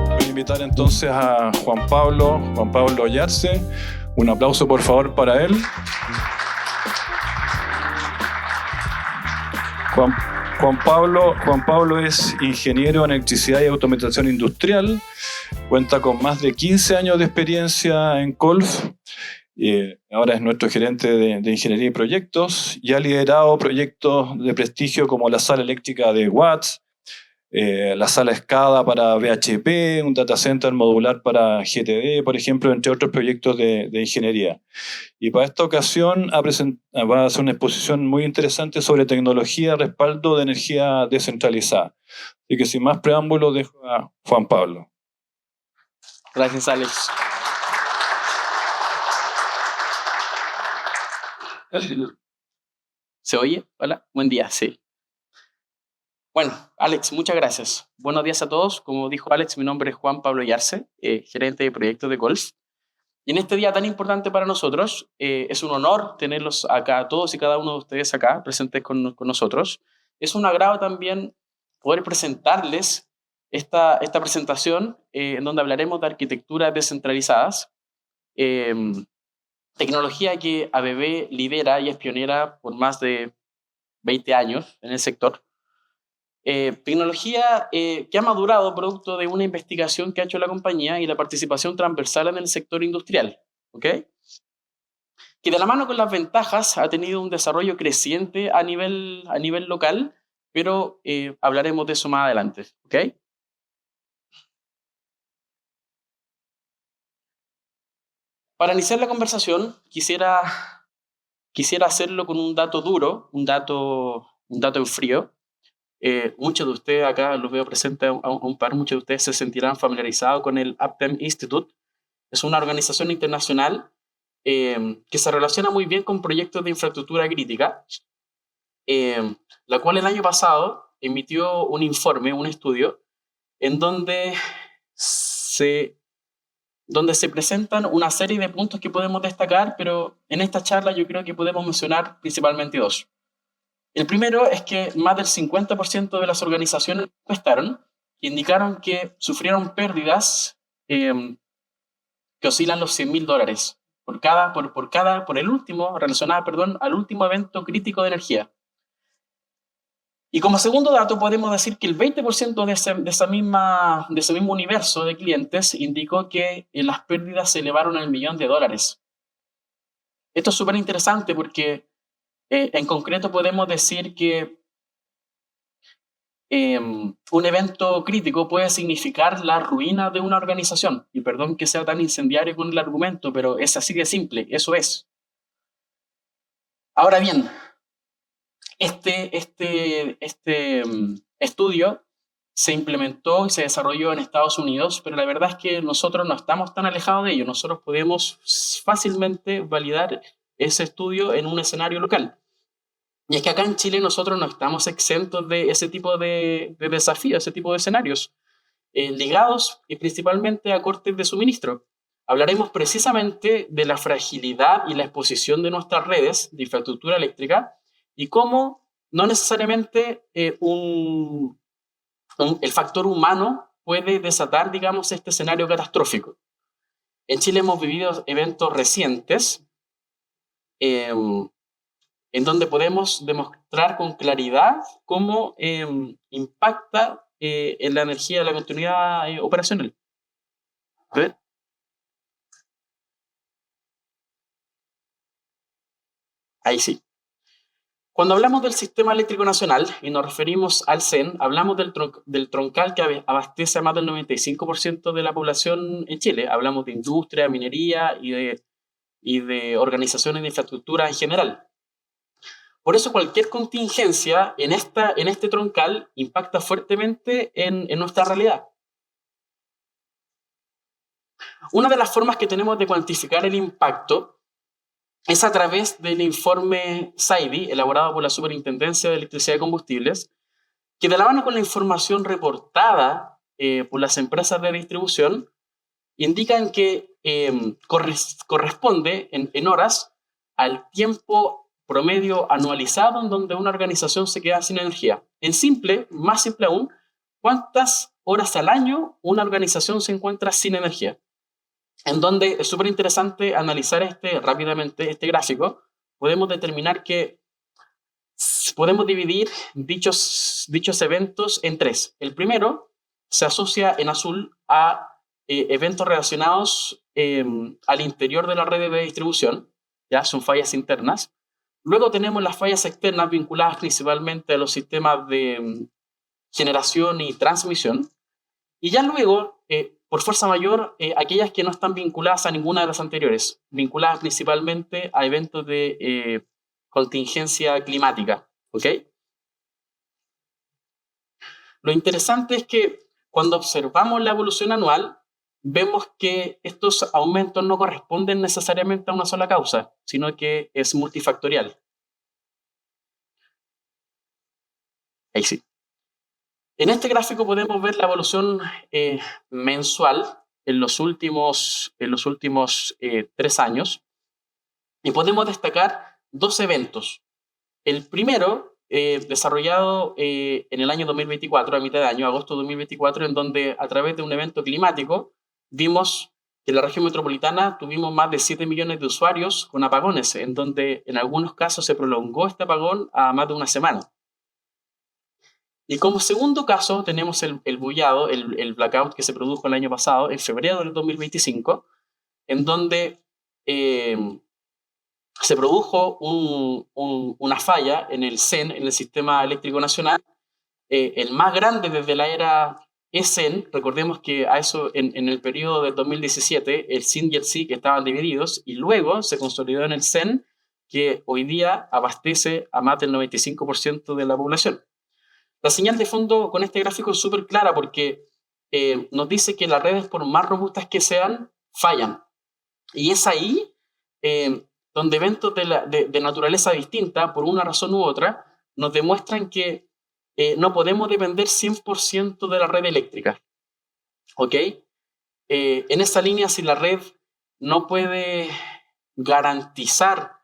Voy a invitar entonces a Juan Pablo Ollarse. Un aplauso, por favor, para él. Juan Pablo es ingeniero en electricidad y automatización industrial. Cuenta con más de 15 años de experiencia en Colf. Ahora es nuestro gerente de ingeniería y proyectos y ha liderado proyectos de prestigio como la sala eléctrica de Watts, la sala SCADA para BHP, un data center modular para GTD, por ejemplo, entre otros proyectos de ingeniería. Y para esta ocasión va a hacer una exposición muy interesante sobre tecnología de respaldo de energía descentralizada. Así que sin más preámbulos dejo a Juan Pablo. Gracias, Alex. ¿Se oye? Hola, buen día, sí. Bueno, Alex, muchas gracias. Buenos días a todos. Como dijo Alex, mi nombre es Juan Pablo Ollarse, gerente de proyectos de Colf. Y en este día tan importante para nosotros, es un honor tenerlos acá, todos y cada uno de ustedes acá, presentes con nosotros. Es un agrado también poder presentarles esta presentación en donde hablaremos de arquitecturas descentralizadas, tecnología que ABB lidera y es pionera por más de 20 años en el sector. Tecnología que ha madurado producto de una investigación que ha hecho la compañía y la participación transversal en el sector industrial, ¿ok? Que de la mano con las ventajas ha tenido un desarrollo creciente a nivel local, pero hablaremos de eso más adelante, ¿ok? Para iniciar la conversación, quisiera hacerlo con un dato duro, un dato en frío. Muchos de ustedes acá, los veo presentes a un par, muchos de ustedes se sentirán familiarizados con el UPTEM Institute. Es una organización internacional que se relaciona muy bien con proyectos de infraestructura crítica, la cual el año pasado emitió un informe, un estudio, en donde se presentan una serie de puntos que podemos destacar, pero en esta charla yo creo que podemos mencionar principalmente dos. El primero es que más del 50% de las organizaciones encuestaron que indicaron que sufrieron pérdidas que oscilan los $100,000 al último evento crítico de energía. Y como segundo dato podemos decir que el 20% de ese mismo universo de clientes indicó que las pérdidas se elevaron al $1.000.000. Esto es súper interesante porque en concreto podemos decir que un evento crítico puede significar la ruina de una organización. Y perdón que sea tan incendiario con el argumento, pero es así de simple, eso es. Ahora bien, este estudio se implementó y se desarrolló en Estados Unidos, pero la verdad es que nosotros no estamos tan alejados de ello. Nosotros podemos fácilmente validar ese estudio en un escenario local. Y es que acá en Chile nosotros no estamos exentos de ese tipo de desafíos, ese tipo de escenarios, ligados principalmente a cortes de suministro. Hablaremos precisamente de la fragilidad y la exposición de nuestras redes de infraestructura eléctrica y cómo no necesariamente el factor humano puede desatar, digamos, este escenario catastrófico. En Chile hemos vivido eventos recientes en donde podemos demostrar con claridad cómo impacta en la energía de la continuidad operacional. A ver. Ahí sí. Cuando hablamos del Sistema Eléctrico Nacional y nos referimos al CEN, hablamos del troncal que abastece a más del 95% de la población en Chile. Hablamos de industria, minería y de organizaciones de infraestructura en general. Por eso cualquier contingencia en este troncal impacta fuertemente en nuestra realidad. Una de las formas que tenemos de cuantificar el impacto es a través del informe SAIDI, elaborado por la Superintendencia de Electricidad y Combustibles, que de la mano con la información reportada por las empresas de distribución, indican que corresponde en horas al tiempo promedio anualizado en donde una organización se queda sin energía. En simple, más simple aún, ¿cuántas horas al año una organización se encuentra sin energía? En donde es súper interesante analizar rápidamente este gráfico. Podemos determinar que podemos dividir dichos eventos en tres. El primero se asocia en azul a eventos relacionados al interior de la red de distribución, ya son fallas internas. Luego tenemos las fallas externas vinculadas principalmente a los sistemas de generación y transmisión. Y ya luego, por fuerza mayor, aquellas que no están vinculadas a ninguna de las anteriores, vinculadas principalmente a eventos de contingencia climática. ¿Ok? Lo interesante es que cuando observamos la evolución anual, vemos que estos aumentos no corresponden necesariamente a una sola causa, sino que es multifactorial. Ahí sí. En este gráfico podemos ver la evolución mensual en los últimos 3 años y podemos destacar 2 eventos. El primero, desarrollado en el año 2024, a mitad de año, agosto de 2024, en donde a través de un evento climático vimos que en la región metropolitana tuvimos más de 7 millones de usuarios con apagones, en donde en algunos casos se prolongó este apagón a más de una semana. Y como segundo caso tenemos el bullado, el blackout que se produjo el año pasado, en febrero del 2025, en donde se produjo una falla en el SEN, en el Sistema Eléctrico Nacional, el más grande desde la era ESEN. Recordemos que a eso en el periodo del 2017 el SIN y el SIC estaban divididos y luego se consolidó en el SEN, que hoy día abastece a más del 95% de la población. La señal de fondo con este gráfico es súper clara porque nos dice que las redes, por más robustas que sean, fallan. Y es ahí donde eventos de naturaleza distinta, por una razón u otra, nos demuestran que no podemos depender 100% de la red eléctrica. ¿Ok? En esa línea, si la red no puede garantizar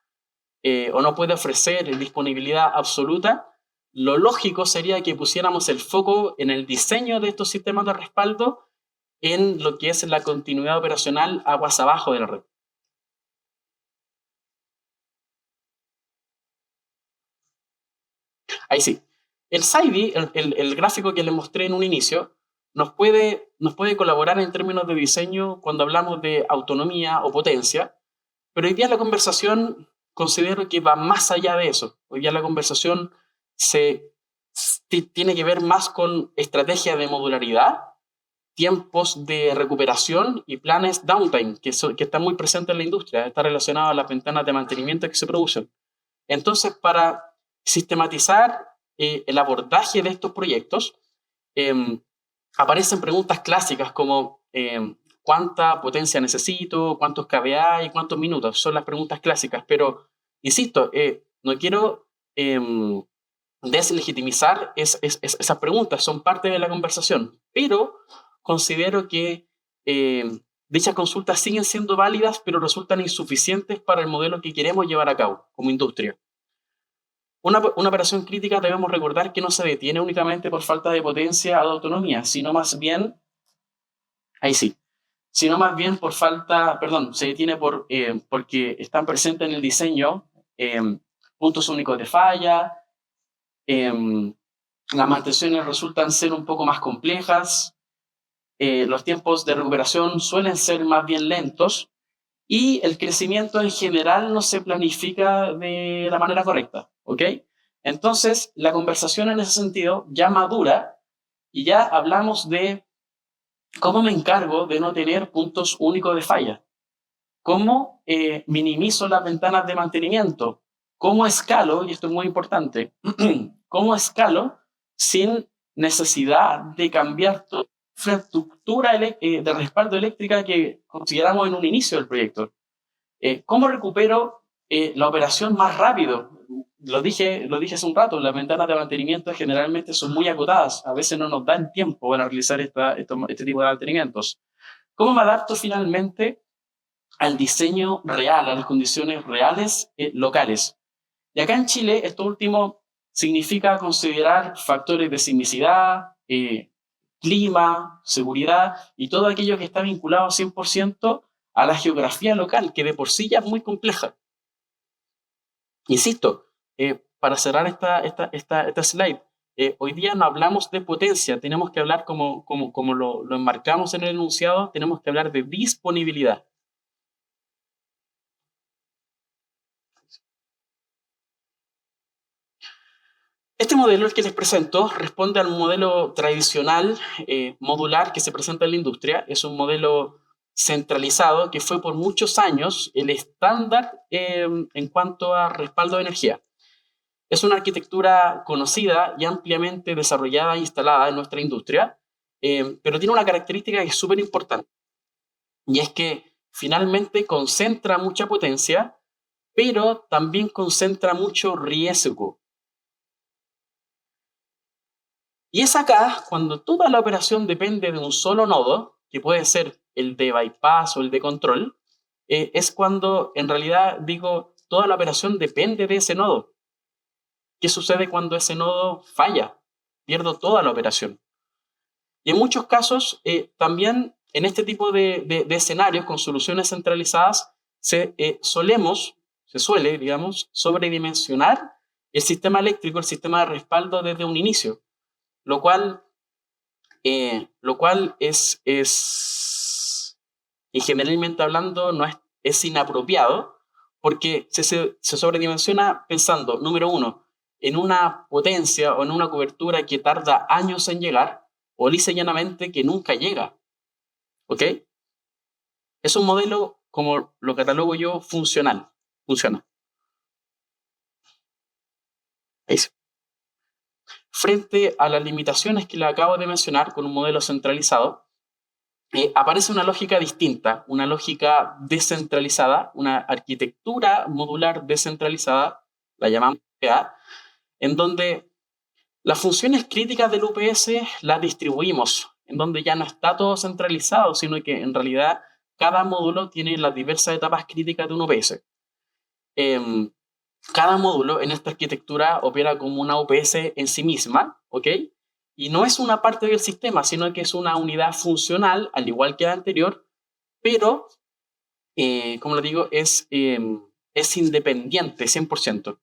o no puede ofrecer disponibilidad absoluta, lo lógico sería que pusiéramos el foco en el diseño de estos sistemas de respaldo en lo que es la continuidad operacional aguas abajo de la red. Ahí sí. El SAIDI, el gráfico que les mostré en un inicio, nos puede colaborar en términos de diseño cuando hablamos de autonomía o potencia, pero hoy día la conversación considero que va más allá de eso. Hoy día la conversación tiene que ver más con estrategias de modularidad, tiempos de recuperación y planes downtime, que están muy presentes en la industria, está relacionado a las ventanas de mantenimiento que se producen. Entonces, para sistematizar el abordaje de estos proyectos, aparecen preguntas clásicas como ¿cuánta potencia necesito? ¿Cuántos kVA? ¿Y cuántos minutos? Son las preguntas clásicas, pero insisto, no quiero deslegitimizar esas preguntas, son parte de la conversación, pero considero que dichas consultas siguen siendo válidas, pero resultan insuficientes para el modelo que queremos llevar a cabo como industria. Una operación crítica debemos recordar que no se detiene únicamente por falta de potencia o de autonomía, sino más bien, por falta, se detiene porque están presentes en el diseño puntos únicos de falla, las mantenciones resultan ser un poco más complejas, los tiempos de recuperación suelen ser más bien lentos y el crecimiento en general no se planifica de la manera correcta, ¿ok? Entonces, la conversación en ese sentido ya madura y ya hablamos de cómo me encargo de no tener puntos únicos de falla, cómo minimizo las ventanas de mantenimiento, cómo escalo, y esto es muy importante, cómo escalo sin necesidad de cambiar toda la infraestructura de respaldo eléctrica que consideramos en un inicio del proyecto. ¿Cómo recupero la operación más rápido? Lo dije hace un rato, las ventanas de mantenimiento generalmente son muy acotadas, a veces no nos dan tiempo para realizar este tipo de mantenimientos. ¿Cómo me adapto finalmente al diseño real, a las condiciones reales locales? Y acá en Chile, esto último significa considerar factores de sismicidad, clima, seguridad y todo aquello que está vinculado 100% a la geografía local, que de por sí ya es muy compleja. Insisto, para cerrar esta slide, hoy día no hablamos de potencia, tenemos que hablar como lo enmarcamos en el enunciado, tenemos que hablar de disponibilidad. Este modelo, el que les presento, responde al modelo tradicional modular que se presenta en la industria. Es un modelo centralizado que fue por muchos años el estándar en cuanto a respaldo de energía. Es una arquitectura conocida y ampliamente desarrollada e instalada en nuestra industria, pero tiene una característica que es súper importante, y es que finalmente concentra mucha potencia, pero también concentra mucho riesgo. Y es acá cuando toda la operación depende de un solo nodo, que puede ser el de bypass o el de control, es cuando en realidad digo, toda la operación depende de ese nodo. ¿Qué sucede cuando ese nodo falla? Pierdo toda la operación. Y en muchos casos, también en este tipo de escenarios con soluciones centralizadas, se suele, digamos, sobredimensionar el sistema eléctrico, el sistema de respaldo desde un inicio, lo cual es, y generalmente hablando, es inapropiado, porque se sobredimensiona pensando, número uno, en una potencia o en una cobertura que tarda años en llegar, o lisa y llanamente que nunca llega. ¿Ok? Es un modelo, como lo catalogo yo, funcional. Funciona. Ahí sí. Frente a las limitaciones que le acabo de mencionar con un modelo centralizado, aparece una lógica distinta, una lógica descentralizada, una arquitectura modular descentralizada, la llamamos PA, en donde las funciones críticas del UPS las distribuimos, en donde ya no está todo centralizado, sino que en realidad cada módulo tiene las diversas etapas críticas de un UPS. Cada módulo en esta arquitectura opera como una UPS en sí misma, ¿ok? Y no es una parte del sistema, sino que es una unidad funcional, al igual que la anterior, pero, como les digo, es independiente, 100%.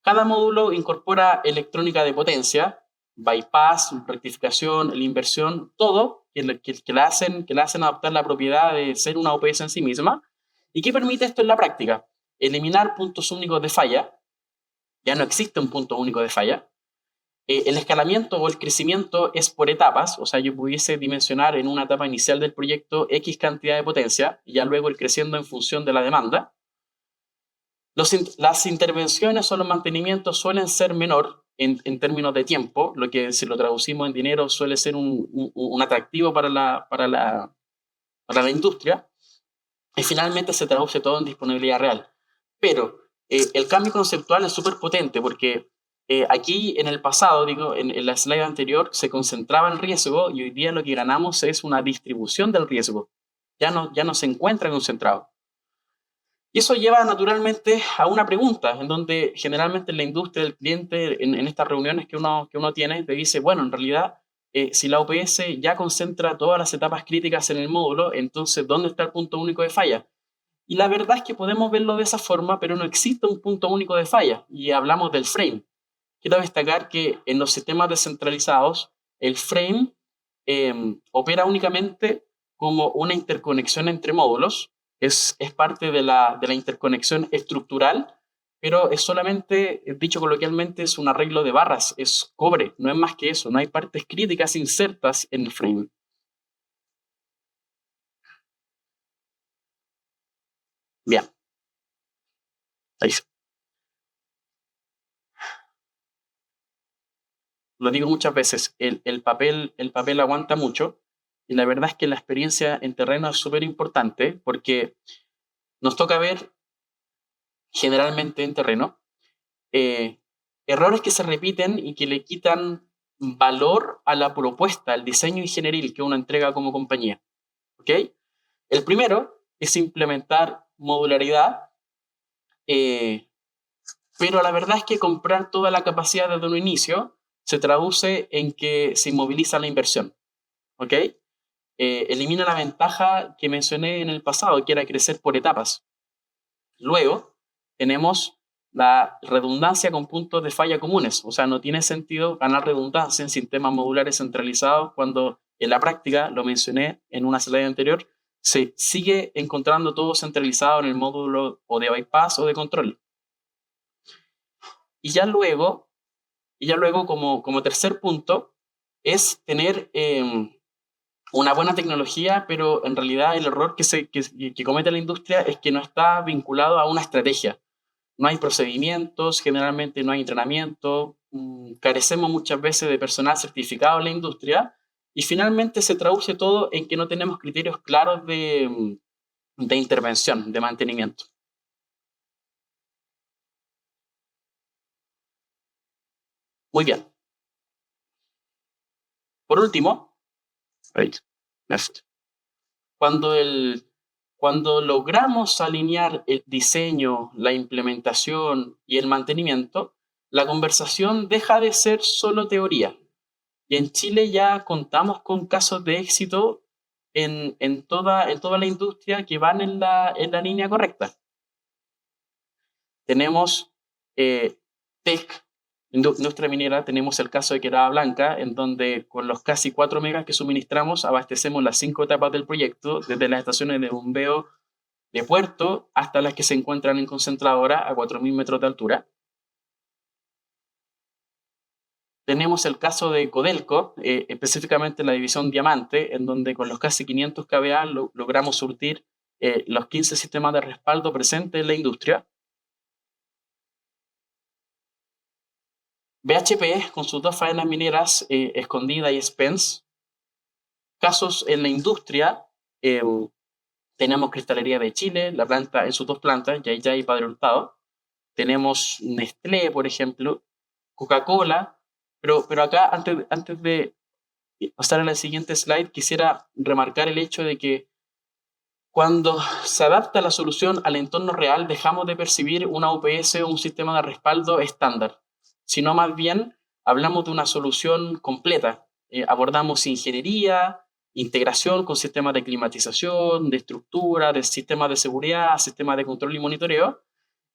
Cada módulo incorpora electrónica de potencia, bypass, rectificación, la inversión, todo que la hacen adaptar la propiedad de ser una UPS en sí misma. ¿Y qué permite esto en la práctica? Eliminar puntos únicos de falla. Ya no existe un punto único de falla. El escalamiento o el crecimiento es por etapas, o sea, yo pudiese dimensionar en una etapa inicial del proyecto X cantidad de potencia y ya luego ir creciendo en función de la demanda. Las intervenciones o los mantenimientos suelen ser menor en términos de tiempo, lo que si lo traducimos en dinero suele ser un atractivo para la industria, y finalmente se traduce todo en disponibilidad real. Pero el cambio conceptual es súper potente porque aquí en el pasado, digo, en la slide anterior, se concentraba el riesgo y hoy día lo que ganamos es una distribución del riesgo. Ya no se encuentra concentrado. Y eso lleva naturalmente a una pregunta, en donde generalmente en la industria, el cliente, en estas reuniones que uno tiene, te dice, bueno, en realidad, si la OPS ya concentra todas las etapas críticas en el módulo, entonces, ¿dónde está el punto único de falla? Y la verdad es que podemos verlo de esa forma, pero no existe un punto único de falla. Y hablamos del frame. Quiero destacar que en los sistemas descentralizados, el frame opera únicamente como una interconexión entre módulos. Es parte de la interconexión estructural, pero es solamente, dicho coloquialmente, es un arreglo de barras, es cobre, no es más que eso, no hay partes críticas insertas en el frame. Bien. Ahí. Lo digo muchas veces, el papel aguanta mucho, y la verdad es que la experiencia en terreno es súper importante porque nos toca ver generalmente en terreno errores que se repiten y que le quitan valor a la propuesta, al diseño ingenieril que uno entrega como compañía. ¿Ok? El primero es implementar modularidad pero la verdad es que comprar toda la capacidad desde un inicio se traduce en que se inmoviliza la inversión. ¿Ok? Elimina la ventaja que mencioné en el pasado, que era crecer por etapas. Luego, tenemos la redundancia con puntos de falla comunes. O sea, no tiene sentido ganar redundancia en sistemas modulares centralizados cuando en la práctica, lo mencioné en una slide anterior, se sigue encontrando todo centralizado en el módulo o de bypass o de control. Y ya luego como tercer punto, es tener una buena tecnología, pero en realidad el error que comete la industria es que no está vinculado a una estrategia. No hay procedimientos, generalmente no hay entrenamiento, carecemos muchas veces de personal certificado en la industria y finalmente se traduce todo en que no tenemos criterios claros de intervención, de mantenimiento. Muy bien. Por último, cuando logramos alinear el diseño, la implementación y el mantenimiento, la conversación deja de ser solo teoría. Y en Chile ya contamos con casos de éxito en toda la industria que van en la línea correcta. Tenemos TEC, industria minera, tenemos el caso de Quebrada Blanca, en donde con los casi 4 megas que suministramos abastecemos las 5 etapas del proyecto, desde las estaciones de bombeo de puerto hasta las que se encuentran en concentradora a 4.000 metros de altura. Tenemos el caso de Codelco, específicamente la división Diamante, en donde con los casi 500 kVA logramos surtir los 15 sistemas de respaldo presentes en la industria. BHP, con sus 2 faenas mineras, Escondida y Spence. Casos en la industria, tenemos Cristalería de Chile, la planta en sus 2 plantas, Yayay y Padre Hurtado. Tenemos Nestlé, por ejemplo, Coca-Cola. Pero acá, antes de pasar a la siguiente slide, quisiera remarcar el hecho de que cuando se adapta la solución al entorno real, dejamos de percibir una UPS o un sistema de respaldo estándar, sino más bien hablamos de una solución completa. Abordamos ingeniería, integración con sistemas de climatización, de estructura, de sistemas de seguridad, sistemas de control y monitoreo,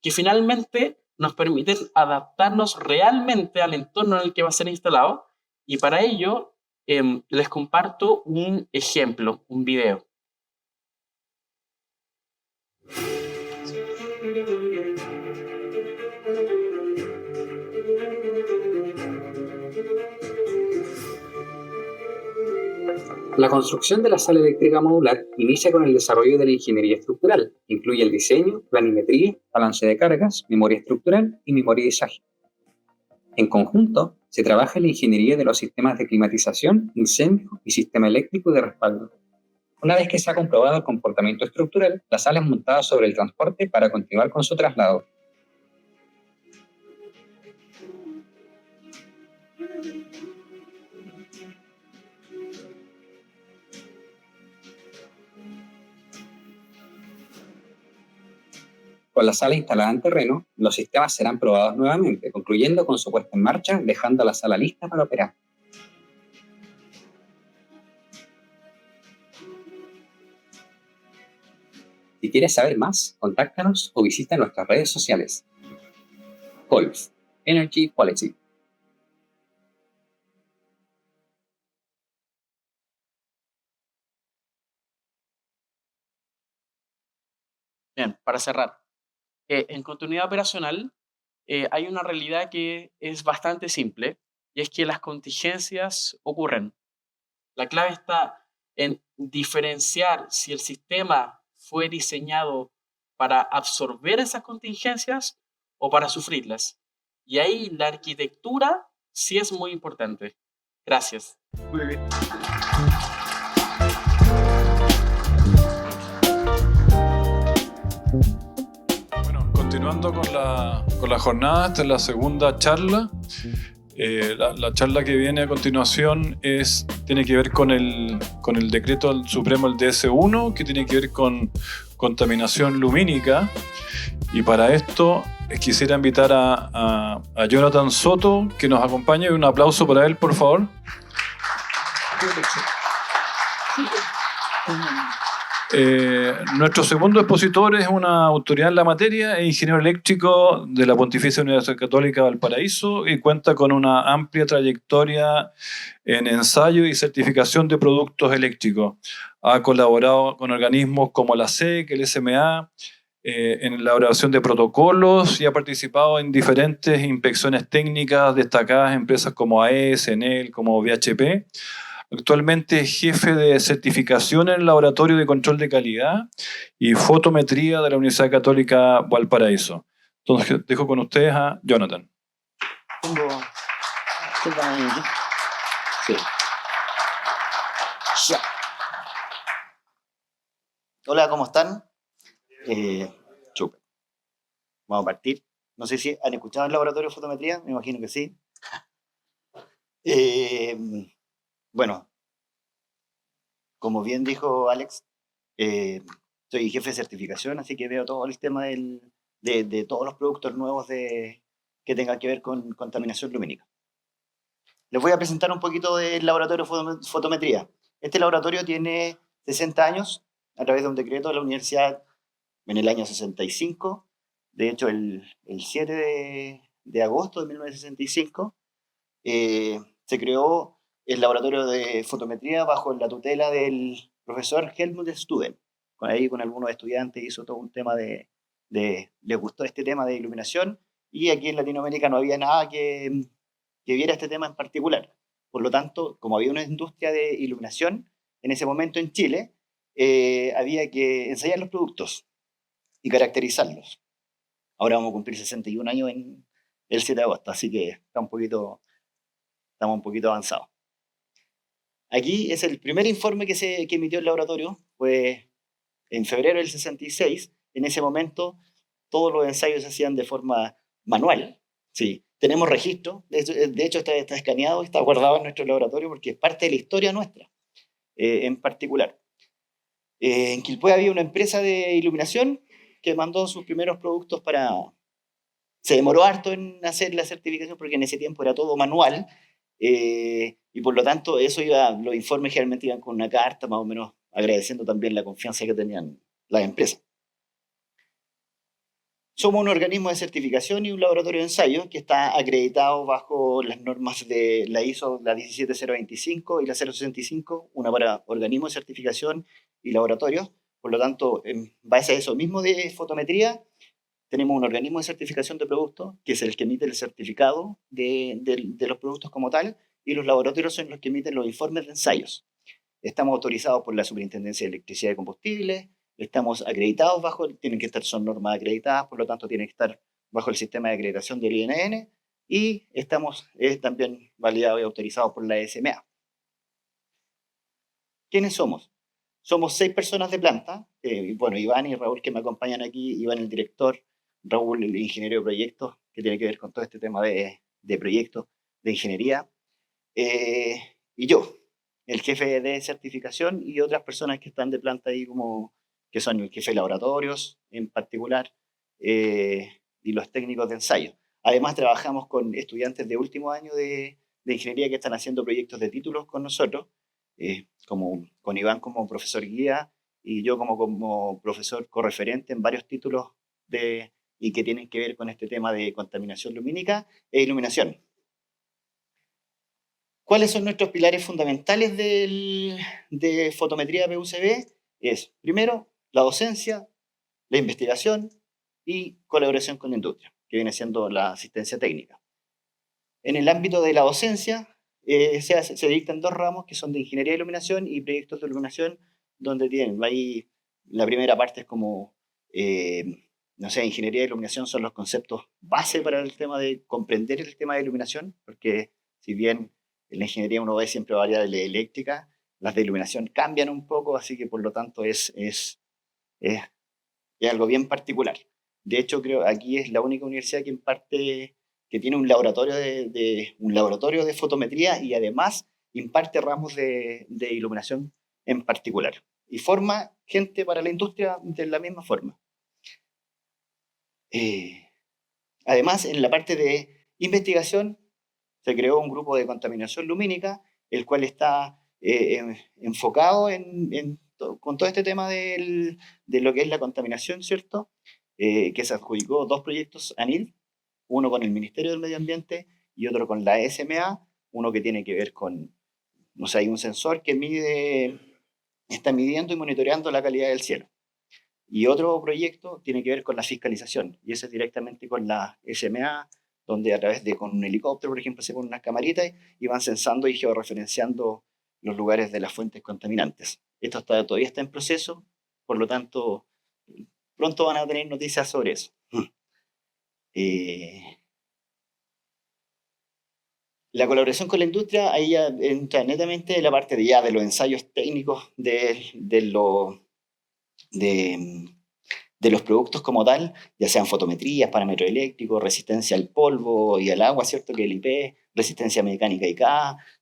que finalmente nos permiten adaptarnos realmente al entorno en el que va a ser instalado. Y para ello les comparto un ejemplo, un video. La construcción de la sala eléctrica modular inicia con el desarrollo de la ingeniería estructural. Incluye el diseño, planimetría, balance de cargas, memoria estructural y memoria de izaje. En conjunto, se trabaja en la ingeniería de los sistemas de climatización, incendio y sistema eléctrico de respaldo. Una vez que se ha comprobado el comportamiento estructural, la sala es montada sobre el transporte para continuar con su traslado. Con la sala instalada en terreno, los sistemas serán probados nuevamente, concluyendo con su puesta en marcha, dejando la sala lista para operar. Si quieres saber más, contáctanos o visita nuestras redes sociales. Colf, Energy Quality. Bien, para cerrar. En continuidad operacional hay una realidad que es bastante simple y es que las contingencias ocurren. La clave está en diferenciar si el sistema fue diseñado para absorber esas contingencias o para sufrirlas. Y ahí la arquitectura sí es muy importante. Gracias. Muy bien. Continuando con la jornada, esta es la segunda charla. La charla que viene a continuación tiene que ver con el decreto del Supremo, el DS1, que tiene que ver con contaminación lumínica. Y para esto quisiera invitar a Jonathan Soto, que nos acompañe. Un aplauso para él, por favor. Nuestro segundo expositor es una autoridad en la materia, es ingeniero eléctrico de la Pontificia Universidad Católica de Valparaíso y cuenta con una amplia trayectoria en ensayo y certificación de productos eléctricos. Ha colaborado con organismos como la SEC, el SMA, en la elaboración de protocolos y ha participado en diferentes inspecciones técnicas destacadas en empresas como AES, Enel, como VHP. Actualmente es jefe de certificación en el Laboratorio de Control de Calidad y Fotometría de la Universidad Católica Valparaíso. Entonces, dejo con ustedes a Jonathan. Sí. Ya. Hola, ¿cómo están? Súper. Vamos a partir. No sé si han escuchado el laboratorio de fotometría, me imagino que sí. Bueno, como bien dijo Alex, soy jefe de certificación, así que veo todo el tema de todos los productos nuevos que tengan que ver con contaminación lumínica. Les voy a presentar un poquito del laboratorio de fotometría. Este laboratorio tiene 60 años a través de un decreto de la universidad en el año 65. De hecho, el 7 de agosto de 1965 se creó el laboratorio de fotometría bajo la tutela del profesor Helmut Studen. Ahí con algunos estudiantes hizo todo un tema les gustó este tema de iluminación, y aquí en Latinoamérica no había nada que viera este tema en particular. Por lo tanto, como había una industria de iluminación en ese momento en Chile, había que ensayar los productos y caracterizarlos. Ahora vamos a cumplir 61 años en el 7 de agosto, así que estamos un poquito avanzados. Aquí es el primer informe que emitió el laboratorio, fue en febrero del 66. En ese momento todos los ensayos se hacían de forma manual. Sí, tenemos registro, de hecho está escaneado, está guardado en nuestro laboratorio porque es parte de la historia nuestra, en particular. En Quilpué había una empresa de iluminación que mandó sus primeros productos se demoró harto en hacer la certificación porque en ese tiempo era todo manual, y por lo tanto los informes generalmente iban con una carta más o menos agradeciendo también la confianza que tenían las empresas. Somos un organismo de certificación y un laboratorio de ensayo que está acreditado bajo las normas de la ISO, la 17025 y la 065, una para organismos de certificación y laboratorios. Por lo tanto, en base a eso mismo de fotometría, tenemos un organismo de certificación de productos, que es el que emite el certificado de los productos como tal, y los laboratorios son los que emiten los informes de ensayos. Estamos autorizados por la Superintendencia de Electricidad y Combustibles, estamos acreditados son normas acreditadas, por lo tanto tienen que estar bajo el sistema de acreditación del INN, y estamos también validados y autorizados por la SMA. ¿Quiénes somos? Somos 6 personas de planta, bueno, Iván y Raúl que me acompañan aquí, Iván el director, Raúl el ingeniero de proyectos, que tiene que ver con todo este tema de proyectos, de ingeniería, y yo, el jefe de certificación, y otras personas que están de planta ahí que son el jefe de laboratorios en particular, y los técnicos de ensayo. Además trabajamos con estudiantes de último año de ingeniería que están haciendo proyectos de títulos con nosotros, como con Iván como profesor guía y yo como profesor correferente en varios títulos y que tienen que ver con este tema de contaminación lumínica e iluminación. ¿Cuáles son nuestros pilares fundamentales de fotometría PUCB? Es, primero, la docencia, la investigación y colaboración con la industria, que viene siendo la asistencia técnica. En el ámbito de la docencia, se dictan 2 ramos que son de ingeniería de iluminación y proyectos de iluminación, donde ahí la primera parte es como, ingeniería de iluminación son los conceptos base para el tema de comprender el tema de iluminación, porque si bien en la ingeniería uno ve siempre variables eléctricas, las de iluminación cambian un poco, así que por lo tanto es algo bien particular. De hecho, creo aquí es la única universidad que que tiene un laboratorio de fotometría y además imparte ramos de iluminación en particular. Y forma gente para la industria de la misma forma. Además, en la parte de investigación, se creó un grupo de contaminación lumínica, el cual está enfocado con todo este tema de lo que es la contaminación, ¿cierto? Que se adjudicó 2 proyectos ANIL, uno con el Ministerio del Medio Ambiente y otro con la SMA, uno que tiene que ver con, no sé, hay un sensor que está midiendo y monitoreando la calidad del cielo. Y otro proyecto tiene que ver con la fiscalización, y ese es directamente con la SMA, donde a través con un helicóptero, por ejemplo, se ponen unas camaritas y van censando y georreferenciando los lugares de las fuentes contaminantes. Esto todavía está en proceso, por lo tanto, pronto van a tener noticias sobre eso. La colaboración con la industria, ahí ya entra netamente la parte de los ensayos técnicos de los productos como tal, ya sean fotometrías, parámetros eléctricos, resistencia al polvo y al agua, ¿cierto? Que el IP, resistencia mecánica IK,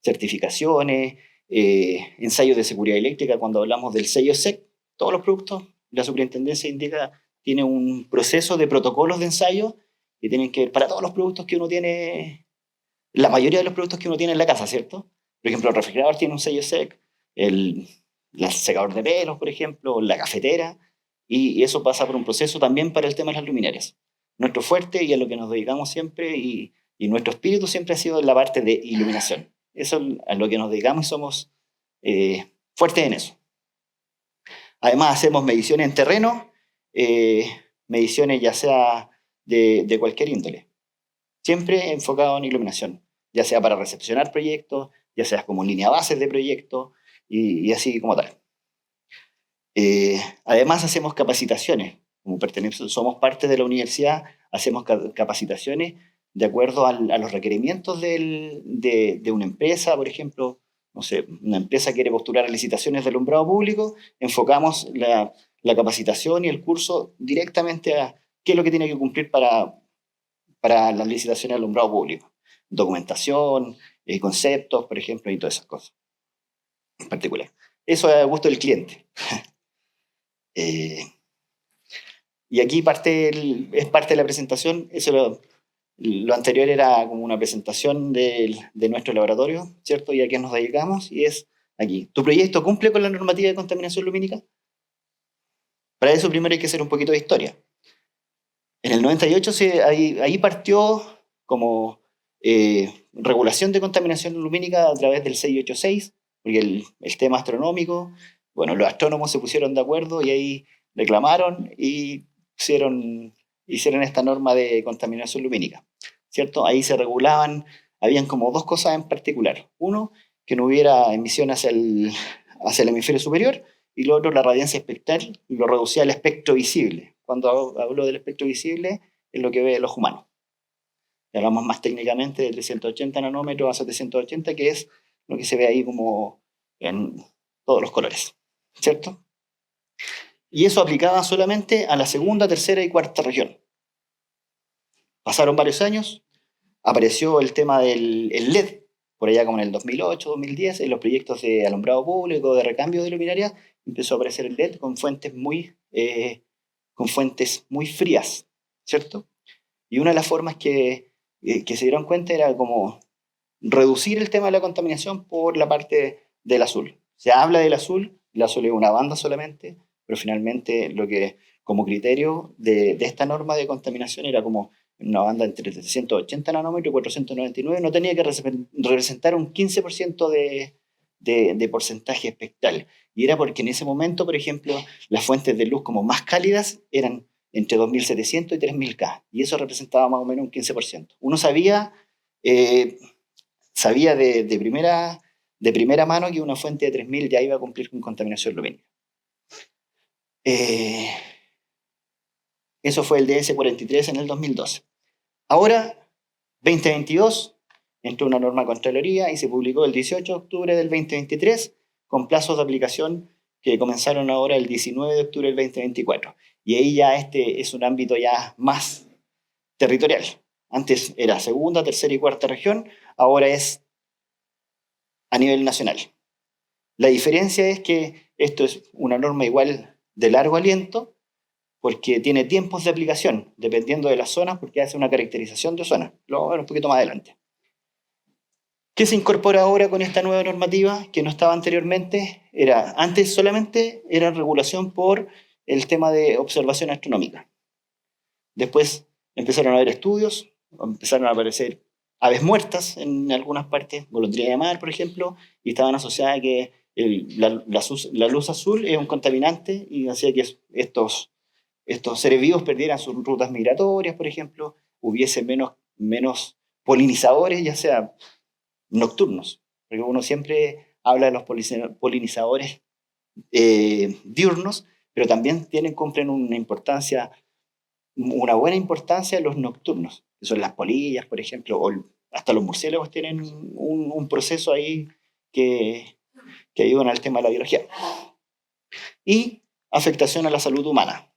certificaciones, ensayos de seguridad eléctrica. Cuando hablamos del sello SEC, todos los productos, la superintendencia indica, tiene un proceso de protocolos de ensayo que tienen que ver para todos los productos que uno tiene, la mayoría de los productos que uno tiene en la casa, ¿cierto? Por ejemplo, el refrigerador tiene un sello SEC, el secador de pelos, por ejemplo, la cafetera, y eso pasa por un proceso también para el tema de las luminarias. Nuestro fuerte y a lo que nos dedicamos siempre y nuestro espíritu siempre ha sido la parte de iluminación. Eso es a lo que nos dedicamos y somos fuertes en eso. Además hacemos mediciones en terreno, mediciones ya sea de cualquier índole, siempre enfocado en iluminación, ya sea para recepcionar proyectos, ya sea como línea base de proyectos y así como tal. Además hacemos capacitaciones, somos parte de la universidad, hacemos capacitaciones de acuerdo a los requerimientos de una empresa. Por ejemplo, no sé, una empresa quiere postular a licitaciones de alumbrado público, enfocamos la capacitación y el curso directamente a qué es lo que tiene que cumplir para las licitaciones de alumbrado público. Documentación, conceptos, por ejemplo, y todas esas cosas en particular. Eso es a gusto del cliente. Y aquí es parte de la presentación. Eso lo anterior era como una presentación de nuestro laboratorio, ¿cierto? Y a qué nos dedicamos, y es aquí. ¿Tu proyecto cumple con la normativa de contaminación lumínica? Para eso primero hay que hacer un poquito de historia. En el 98 ahí partió como regulación de contaminación lumínica a través del 686, porque el tema astronómico, bueno, los astrónomos se pusieron de acuerdo y ahí reclamaron y hicieron esta norma de contaminación lumínica, ¿cierto? Ahí se regulaban, habían como 2 cosas en particular. Uno, que no hubiera emisión hacia el hemisferio superior, y lo otro, la radiancia espectral, lo reducía al espectro visible. Cuando hablo del espectro visible, es lo que ve el ojo humano. Hablamos más técnicamente de 380 nanómetros a 780, que es lo que se ve ahí como en todos los colores, ¿cierto? Y eso aplicaba solamente a la segunda, tercera y cuarta región. Pasaron varios años, apareció el tema del LED, por allá como en el 2008, 2010, en los proyectos de alumbrado público, de recambio de luminarias, empezó a aparecer el LED con fuentes muy frías, ¿cierto? Y una de las formas que se dieron cuenta era como reducir el tema de la contaminación por la parte del azul. Se habla del azul, el azul es una banda solamente, pero finalmente lo que como criterio de esta norma de contaminación era como una banda entre 380 nanómetros y 499, no tenía que representar un 15% de porcentaje espectral. Y era porque en ese momento, por ejemplo, las fuentes de luz como más cálidas eran entre 2700 y 3000K, y eso representaba más o menos un 15%. Uno sabía de primera mano que una fuente de 3000 ya iba a cumplir con contaminación lumínica. Eso fue el DS43 en el 2012. Ahora, 2022, entró una norma de Contraloría y se publicó el 18 de octubre del 2023, con plazos de aplicación que comenzaron ahora el 19 de octubre del 2024. Y ahí ya este es un ámbito ya más territorial. Antes era segunda, tercera y cuarta región, ahora es a nivel nacional. La diferencia es que esto es una norma igual de largo aliento, porque tiene tiempos de aplicación, dependiendo de las zonas, porque hace una caracterización de zonas. Lo vamos a ver un poquito más adelante. ¿Qué se incorpora ahora con esta nueva normativa que no estaba anteriormente? Antes solamente era regulación por el tema de observación astronómica. Después empezaron a haber estudios, empezaron a aparecer aves muertas en algunas partes, golondrina de mar, por ejemplo, y estaban asociadas a que la luz azul es un contaminante y hacía que estos seres vivos perdieran sus rutas migratorias, por ejemplo, hubiese menos polinizadores, ya sea nocturnos, porque uno siempre habla de los polinizadores diurnos, pero también cumplen una buena importancia los nocturnos, que son las polillas, por ejemplo, o hasta los murciélagos tienen un proceso ahí que ayudan al tema de la biología. Y afectación a la salud humana.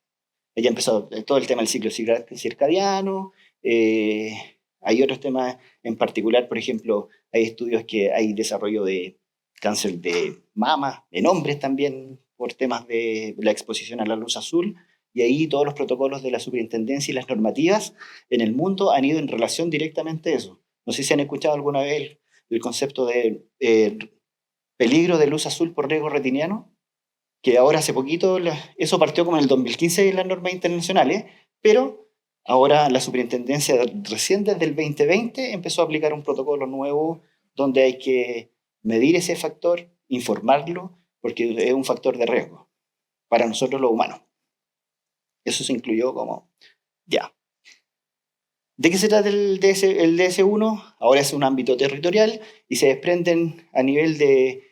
Ya empezó todo el tema del ciclo circadiano, hay otros temas en particular, por ejemplo, hay estudios que hay desarrollo de cáncer de mama en hombres también por temas de la exposición a la luz azul, y ahí todos los protocolos de la superintendencia y las normativas en el mundo han ido en relación directamente a eso. No sé si han escuchado alguna vez el concepto de peligro de luz azul por riesgo retiniano, que ahora hace poquito, eso partió como en el 2015 en las normas internacionales, pero ahora la superintendencia recién desde el 2020 empezó a aplicar un protocolo nuevo donde hay que medir ese factor, informarlo, porque es un factor de riesgo para nosotros los humanos. Eso se incluyó como ya. ¿De qué se trata el DS1? Ahora es un ámbito territorial y se desprenden a nivel de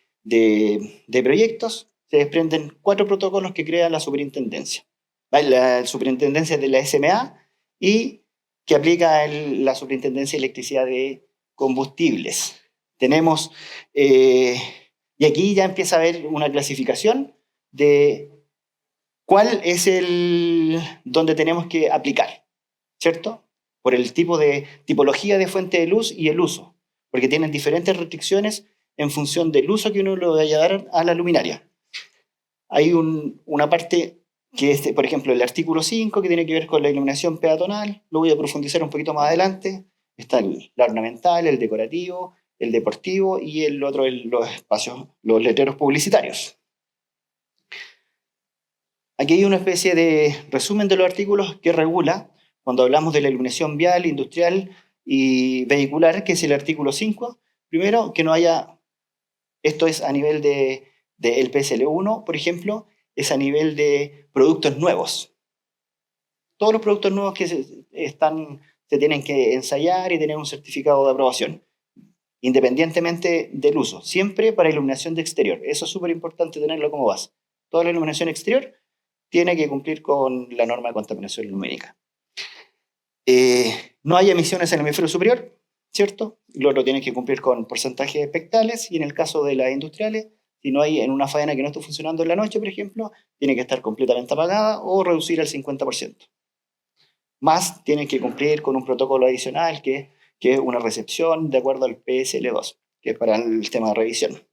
proyectos, se desprenden 4 protocolos que crea la superintendencia. La superintendencia de la SMA y que aplica la superintendencia de electricidad de combustibles. Tenemos, y aquí ya empieza a haber una clasificación de cuál es donde tenemos que aplicar, ¿cierto? Por el tipología de fuente de luz y el uso, porque tienen diferentes restricciones en función del uso que uno le vaya a dar a la luminaria. Hay una parte que es, por ejemplo, el artículo 5, que tiene que ver con la iluminación peatonal, lo voy a profundizar un poquito más adelante. Está la ornamental, el decorativo, el deportivo y el otro, los espacios, los letreros publicitarios. Aquí hay una especie de resumen de los artículos que regula cuando hablamos de la iluminación vial, industrial y vehicular, que es el artículo 5. Primero, que no haya, esto es a nivel del PSL1, por ejemplo, es a nivel de productos nuevos. Todos los productos nuevos que se tienen que ensayar y tener un certificado de aprobación, independientemente del uso, siempre para iluminación de exterior. Eso es súper importante tenerlo como base. Toda la iluminación exterior tiene que cumplir con la norma de contaminación lumínica. No hay emisiones en el hemisferio superior, ¿cierto? Lo otro tiene que cumplir con porcentajes espectrales, y en el caso de las industriales, si no hay en una faena que no esté funcionando en la noche, por ejemplo, tiene que estar completamente apagada o reducir al 50%. Más tienen que cumplir con un protocolo adicional que es una recepción de acuerdo al PSL2, que es para el tema de revisión.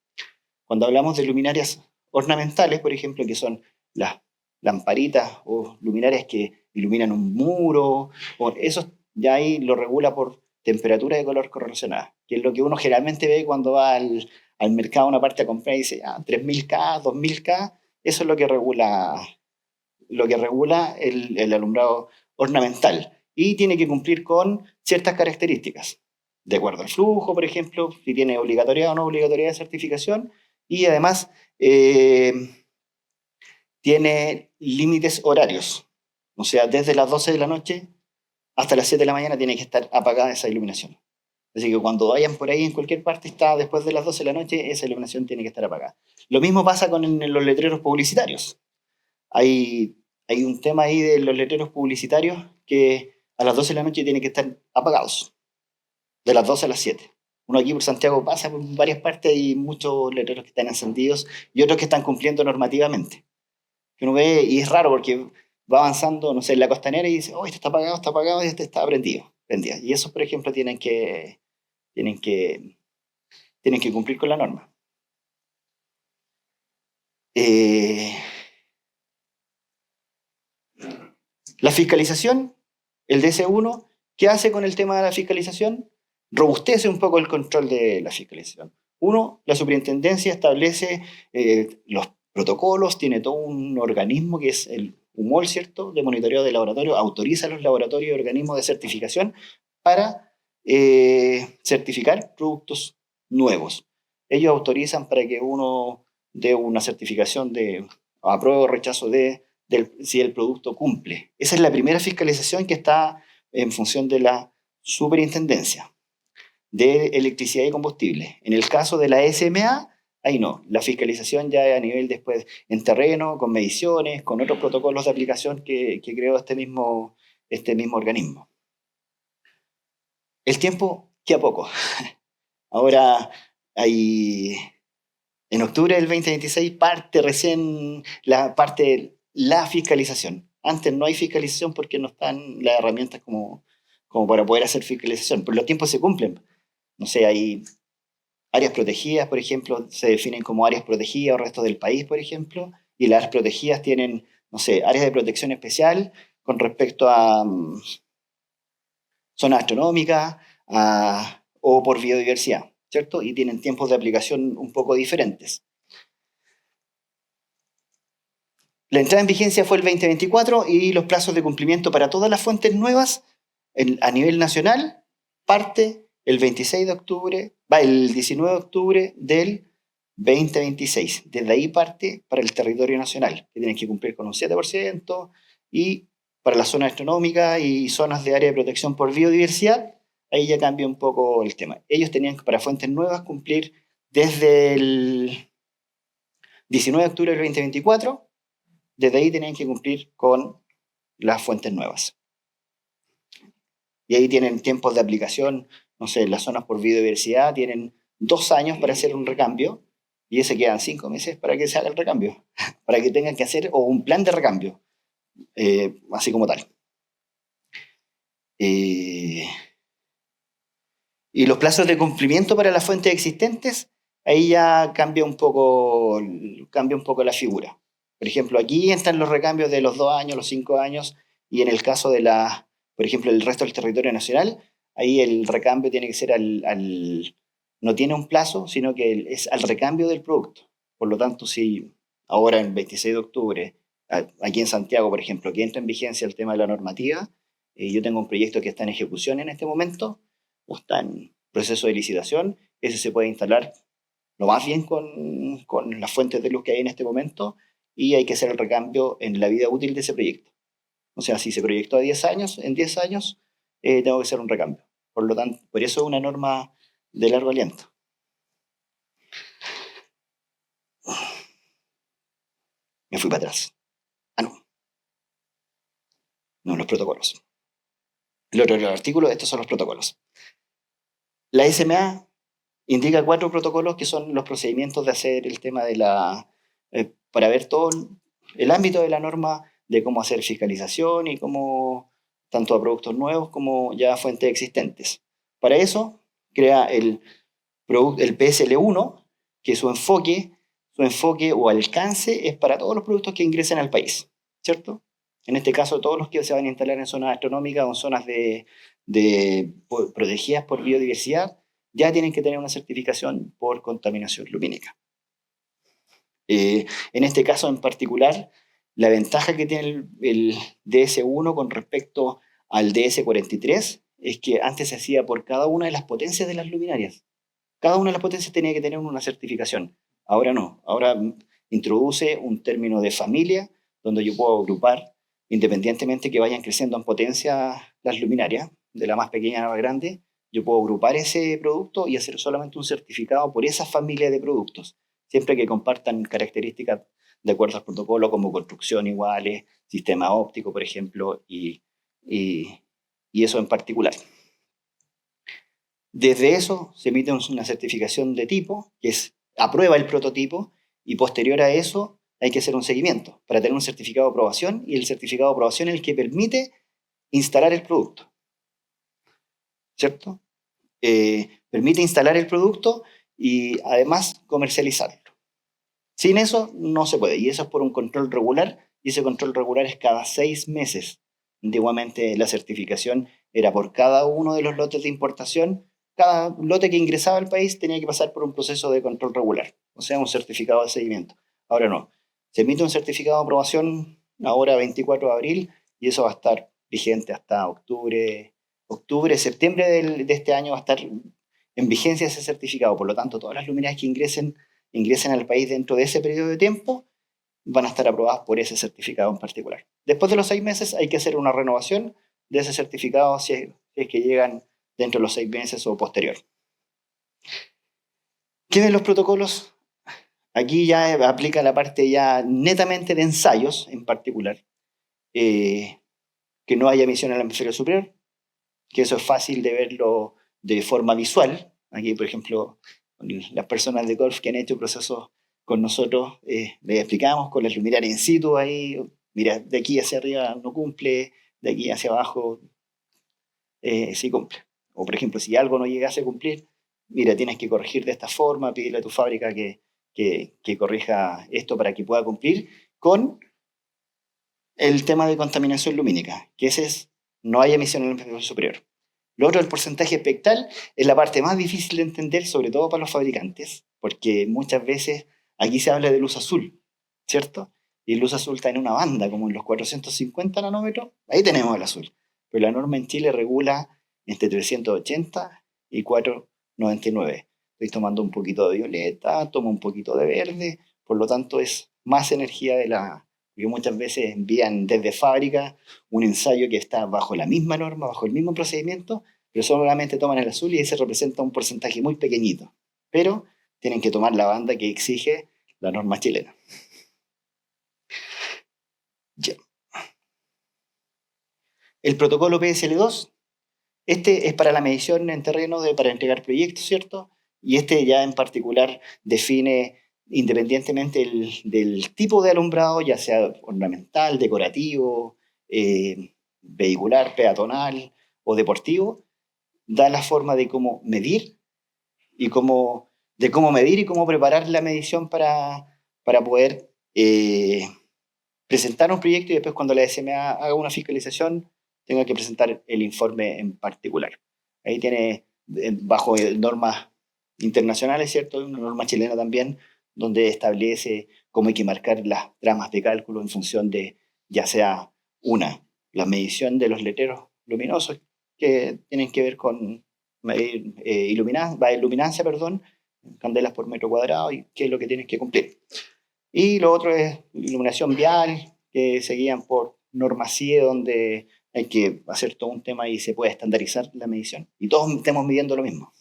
Cuando hablamos de luminarias ornamentales, por ejemplo, que son las lamparitas o luminarias que iluminan un muro, o eso ya ahí lo regula por temperatura de color correlacionada, que es lo que uno generalmente ve cuando va al mercado una parte a comprar y dice 3000K, 2000K, eso es lo que regula el alumbrado ornamental, y tiene que cumplir con ciertas características, de acuerdo al flujo, por ejemplo, si tiene obligatoriedad o no obligatoriedad de certificación, y además tiene límites horarios, o sea, desde las 12 de la noche hasta las 7 de la mañana tiene que estar apagada esa iluminación. Así que cuando vayan por ahí en cualquier parte, está después de las 12 de la noche, esa iluminación tiene que estar apagada. Lo mismo pasa con los letreros publicitarios. Hay un tema ahí de los letreros publicitarios que a las 12 de la noche tienen que estar apagados, de las 12 a las 7. Uno aquí por Santiago pasa por varias partes y muchos letreros que están encendidos y otros que están cumpliendo normativamente. Que uno ve y es raro porque va avanzando, no sé, en la costanera y dice, este está apagado y este está prendido. vendidas. Y esos, por ejemplo, tienen que cumplir con la norma. La fiscalización, el DS1, ¿qué hace con el tema de la fiscalización? Robustece un poco el control de la fiscalización. Uno, la superintendencia establece los protocolos, tiene todo un organismo que es el UMOL, ¿cierto?, de monitoreo de laboratorio, autoriza a los laboratorios y organismos de certificación para certificar productos nuevos. Ellos autorizan para que uno dé una certificación de apruebo o rechazo si el producto cumple. Esa es la primera fiscalización que está en función de la superintendencia de electricidad y combustible. En el caso de la SMA, ahí no. La fiscalización ya a nivel después en terreno, con mediciones, con otros protocolos de aplicación que creó este mismo organismo. El tiempo queda poco. Ahora en octubre del 2026 parte recién la fiscalización. Antes no hay fiscalización porque no están las herramientas como para poder hacer fiscalización. Pero los tiempos se cumplen. No sé, hay áreas protegidas, por ejemplo, se definen como áreas protegidas o resto del país, por ejemplo, y las áreas protegidas tienen, no sé, áreas de protección especial con respecto a zonas astronómicas o por biodiversidad, ¿cierto? Y tienen tiempos de aplicación un poco diferentes. La entrada en vigencia fue el 2024 y los plazos de cumplimiento para todas las fuentes nuevas a nivel nacional parte el 19 de octubre del 2026. Desde ahí parte para el territorio nacional, que tienen que cumplir con un 7%, y para las zonas astronómicas y zonas de área de protección por biodiversidad, ahí ya cambia un poco el tema. Ellos tenían que, para fuentes nuevas, cumplir desde el 19 de octubre del 2024, desde ahí tenían que cumplir con las fuentes nuevas. Y ahí tienen tiempos de aplicación, no sé, las zonas por biodiversidad tienen 2 años para hacer un recambio, y ese quedan 5 meses para que se haga el recambio, para que tengan que hacer un plan de recambio, así como tal. Y los plazos de cumplimiento para las fuentes existentes, ahí ya cambia un poco la figura. Por ejemplo, aquí están los recambios de los 2 años, los 5 años, y en el caso de por ejemplo, el resto del territorio nacional, ahí el recambio tiene que ser no tiene un plazo, sino que es al recambio del producto. Por lo tanto, si ahora, el 26 de octubre, aquí en Santiago, por ejemplo, que entra en vigencia el tema de la normativa, yo tengo un proyecto que está en ejecución en este momento, o está en proceso de licitación, ese se puede instalar lo más bien con las fuentes de luz que hay en este momento, y hay que hacer el recambio en la vida útil de ese proyecto. O sea, si se proyectó a 10 años, en 10 años tengo que hacer un recambio. Por lo tanto, por eso es una norma de largo aliento. Me fui para atrás. No, los protocolos. Los artículos, estos son los protocolos. La SMA indica 4 protocolos que son los procedimientos de hacer el tema de para ver todo el ámbito de la norma, de cómo hacer fiscalización y cómo, tanto a productos nuevos como ya fuentes existentes. Para eso, crea el PSL1, que su enfoque o alcance es para todos los productos que ingresen al país, ¿cierto? En este caso, todos los que se van a instalar en zonas astronómicas o en zonas protegidas por biodiversidad, ya tienen que tener una certificación por contaminación lumínica. En este caso en particular, la ventaja que tiene el DS1 con respecto al DS43 es que antes se hacía por cada una de las potencias de las luminarias. Cada una de las potencias tenía que tener una certificación. Ahora no. Ahora introduce un término de familia donde yo puedo agrupar, independientemente que vayan creciendo en potencia las luminarias, de la más pequeña a la más grande, yo puedo agrupar ese producto y hacer solamente un certificado por esa familia de productos, siempre que compartan características de acuerdo al protocolo, como construcción iguales, sistema óptico, por ejemplo, y eso en particular. Desde eso se emite una certificación de tipo, que aprueba el prototipo, y posterior a eso hay que hacer un seguimiento para tener un certificado de aprobación, y el certificado de aprobación es el que permite instalar el producto. ¿cierto? Permite instalar el producto y además comercializarlo. Sin eso no se puede, y eso es por un control regular, y ese control regular es cada 6 meses. Antiguamente la certificación era por cada uno de los lotes de importación. Cada lote que ingresaba al país tenía que pasar por un proceso de control regular, o sea, un certificado de seguimiento. Ahora no. Se emite un certificado de aprobación ahora 24 de abril y eso va a estar vigente hasta septiembre de este año va a estar en vigencia ese certificado. Por lo tanto, todas las luminarias que ingresen al país dentro de ese periodo de tiempo van a estar aprobadas por ese certificado en particular. Después de los 6 meses hay que hacer una renovación de ese certificado si es que llegan dentro de los 6 meses o posterior. ¿Qué ven los protocolos? Aquí ya aplica la parte ya netamente de ensayos en particular. Que no haya emisión al hemisferio superior, que eso es fácil de verlo de forma visual. Aquí, por ejemplo, las personas de golf que han hecho procesos con nosotros, les explicamos con las luminarias in situ ahí, mira, de aquí hacia arriba no cumple, de aquí hacia abajo sí cumple. O por ejemplo, si algo no llegase a cumplir, mira, tienes que corregir de esta forma, pídele a tu fábrica que corrija esto para que pueda cumplir con el tema de contaminación lumínica, que ese es, no hay emisión en el hemisferio superior. Lo otro, el porcentaje espectral, es la parte más difícil de entender, sobre todo para los fabricantes, porque muchas veces aquí se habla de luz azul, ¿cierto? Y la luz azul está en una banda, como en los 450 nanómetros, ahí tenemos el azul. Pero la norma en Chile regula entre 380 y 499. Estoy tomando un poquito de violeta, tomo un poquito de verde, por lo tanto es más energía de la... Porque muchas veces envían desde fábrica un ensayo que está bajo la misma norma, bajo el mismo procedimiento, pero solamente toman el azul y ese representa un porcentaje muy pequeñito. Pero tienen que tomar la banda que exige la norma chilena. Ya. El protocolo PSL2, este es para la medición en terreno para entregar proyectos, ¿cierto? Y este ya en particular define, independientemente del tipo de alumbrado, ya sea ornamental, decorativo, vehicular, peatonal o deportivo, da la forma de cómo medir y cómo preparar la medición para poder presentar un proyecto y después cuando la SMA haga una fiscalización tenga que presentar el informe en particular. Ahí tiene, bajo normas internacionales, ¿cierto? Una norma chilena también, donde establece cómo hay que marcar las tramas de cálculo en función de, ya sea la medición de los letreros luminosos que tienen que ver con medir iluminancia, candelas por metro cuadrado y qué es lo que tienes que cumplir. Y lo otro es iluminación vial, que se guían por normas CIE, donde hay que hacer todo un tema y se puede estandarizar la medición. Y todos estemos midiendo lo mismo.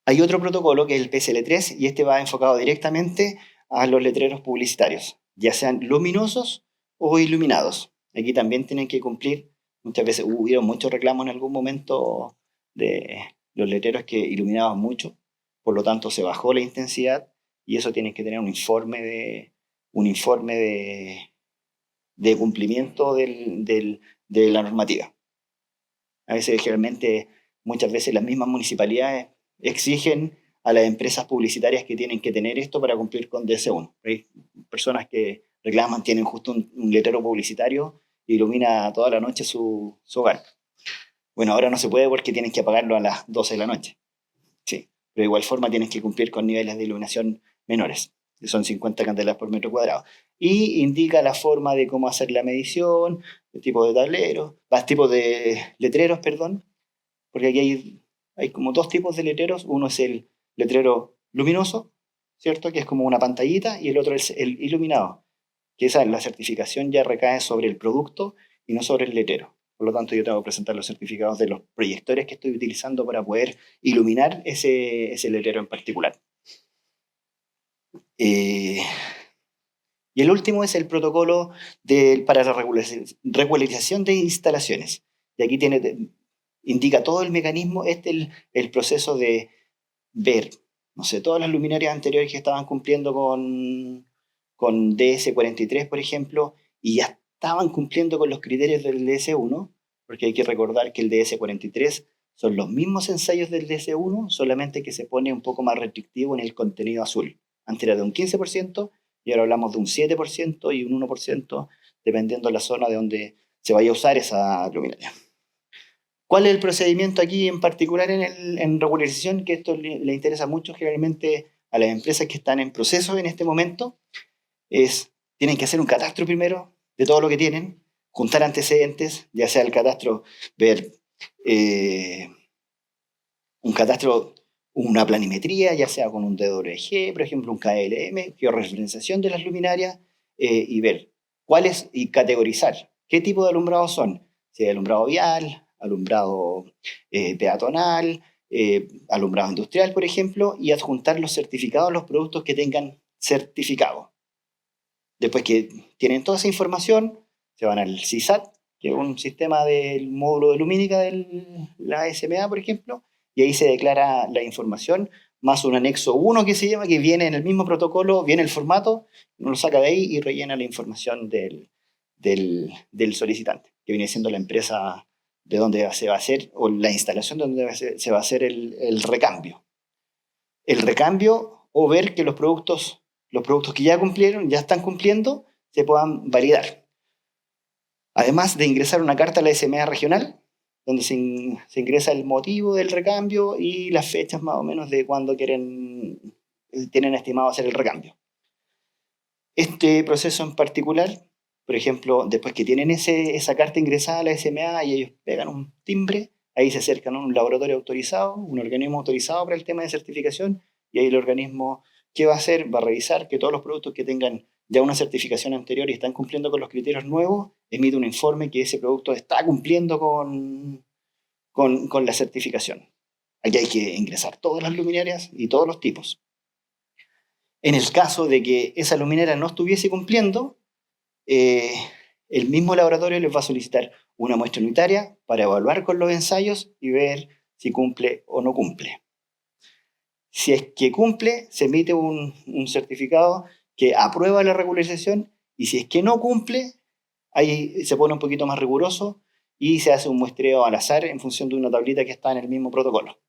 Hay otro protocolo que es el PSL3 y este va enfocado directamente a los letreros publicitarios, ya sean luminosos o iluminados. Aquí también tienen que cumplir, muchas veces hubieron muchos reclamos en algún momento de los letreros que iluminaban mucho, por lo tanto se bajó la intensidad y eso tiene que tener un informe de cumplimiento de la normativa. A veces, generalmente, muchas veces las mismas municipalidades exigen a las empresas publicitarias que tienen que tener esto para cumplir con DS1. Hay personas que reclaman, tienen justo un letrero publicitario y ilumina toda la noche su hogar. Bueno, ahora no se puede porque tienen que apagarlo a las 12 de la noche. Sí, pero de igual forma tienes que cumplir con niveles de iluminación menores, que son 50 candelas por metro cuadrado. Y indica la forma de cómo hacer la medición, el tipo de tableros, tipos de letreros, porque aquí hay como 2 tipos de letreros. Uno es el letrero luminoso, ¿cierto? Que es como una pantallita, y el otro es el iluminado, que la certificación ya recae sobre el producto y no sobre el letrero. Por lo tanto, yo tengo que presentar los certificados de los proyectores que estoy utilizando para poder iluminar ese letrero en particular. Y el último es el protocolo para la regularización de instalaciones. Y aquí indica todo el mecanismo, el proceso de ver, no sé, todas las luminarias anteriores que estaban cumpliendo con DS43, por ejemplo, y ya estaban cumpliendo con los criterios del DS1, porque hay que recordar que el DS43 son los mismos ensayos del DS1, solamente que se pone un poco más restrictivo en el contenido azul. Antes era de un 15% y ahora hablamos de un 7% y un 1%, dependiendo de la zona de donde se vaya a usar esa luminaria. ¿Cuál es el procedimiento aquí en particular en regularización? Que esto le interesa mucho generalmente a las empresas que están en proceso en este momento. Tienen que hacer un catastro primero de todo lo que tienen, juntar antecedentes, ya sea el catastro, ver un catastro, una planimetría, ya sea con un DWG, por ejemplo, un KLM, georreferenciación de las luminarias, y ver cuáles y categorizar qué tipo de alumbrado son, si hay alumbrado vial, alumbrado peatonal, alumbrado industrial, por ejemplo, y adjuntar los certificados a los productos que tengan certificado. Después que tienen toda esa información, se van al CISAT, que es un sistema del módulo de lumínica de la SMA, por ejemplo, y ahí se declara la información, más un anexo 1 que se llama, que viene en el mismo protocolo, viene el formato, uno lo saca de ahí y rellena la información del solicitante, que viene siendo la empresa de donde se va a hacer, o la instalación donde se va a hacer el recambio. El recambio, o ver que los productos que ya cumplieron, ya están cumpliendo, se puedan validar. Además de ingresar una carta a la SMA regional, donde se ingresa el motivo del recambio y las fechas más o menos de cuándo tienen estimado hacer el recambio. Este proceso en particular, por ejemplo, después que tienen esa carta ingresada a la SMA y ellos pegan un timbre, ahí se acercan a un laboratorio autorizado, un organismo autorizado para el tema de certificación, y ahí el organismo, ¿qué va a hacer? Va a revisar que todos los productos que tengan ya una certificación anterior y están cumpliendo con los criterios nuevos, emite un informe que ese producto está cumpliendo con la certificación. Aquí hay que ingresar todas las luminarias y todos los tipos. En el caso de que esa luminaria no estuviese cumpliendo, el mismo laboratorio les va a solicitar una muestra unitaria para evaluar con los ensayos y ver si cumple o no cumple. Si es que cumple, se emite un certificado que aprueba la regularización, y si es que no cumple, ahí se pone un poquito más riguroso y se hace un muestreo al azar en función de una tablita que está en el mismo protocolo.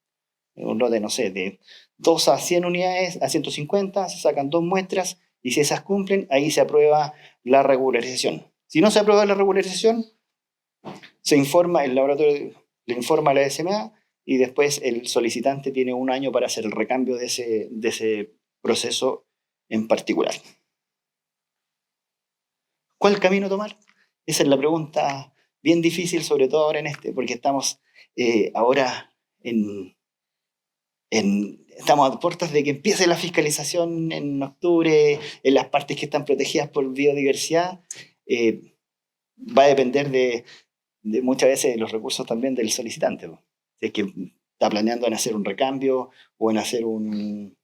Un lote, no sé, de 2 a 100 unidades, a 150, se sacan 2 muestras, y si esas cumplen, ahí se aprueba la regularización. Si no se aprueba la regularización, se informa, el laboratorio le informa a la SMA, y después el solicitante tiene 1 año para hacer el recambio de ese proceso en particular. ¿Cuál camino tomar? Esa es la pregunta bien difícil, sobre todo ahora porque estamos ahora estamos a puertas de que empiece la fiscalización en octubre en las partes que están protegidas por biodiversidad. Va a depender de muchas veces de los recursos también del solicitante. Si es que está planeando en hacer un recambio o en hacer un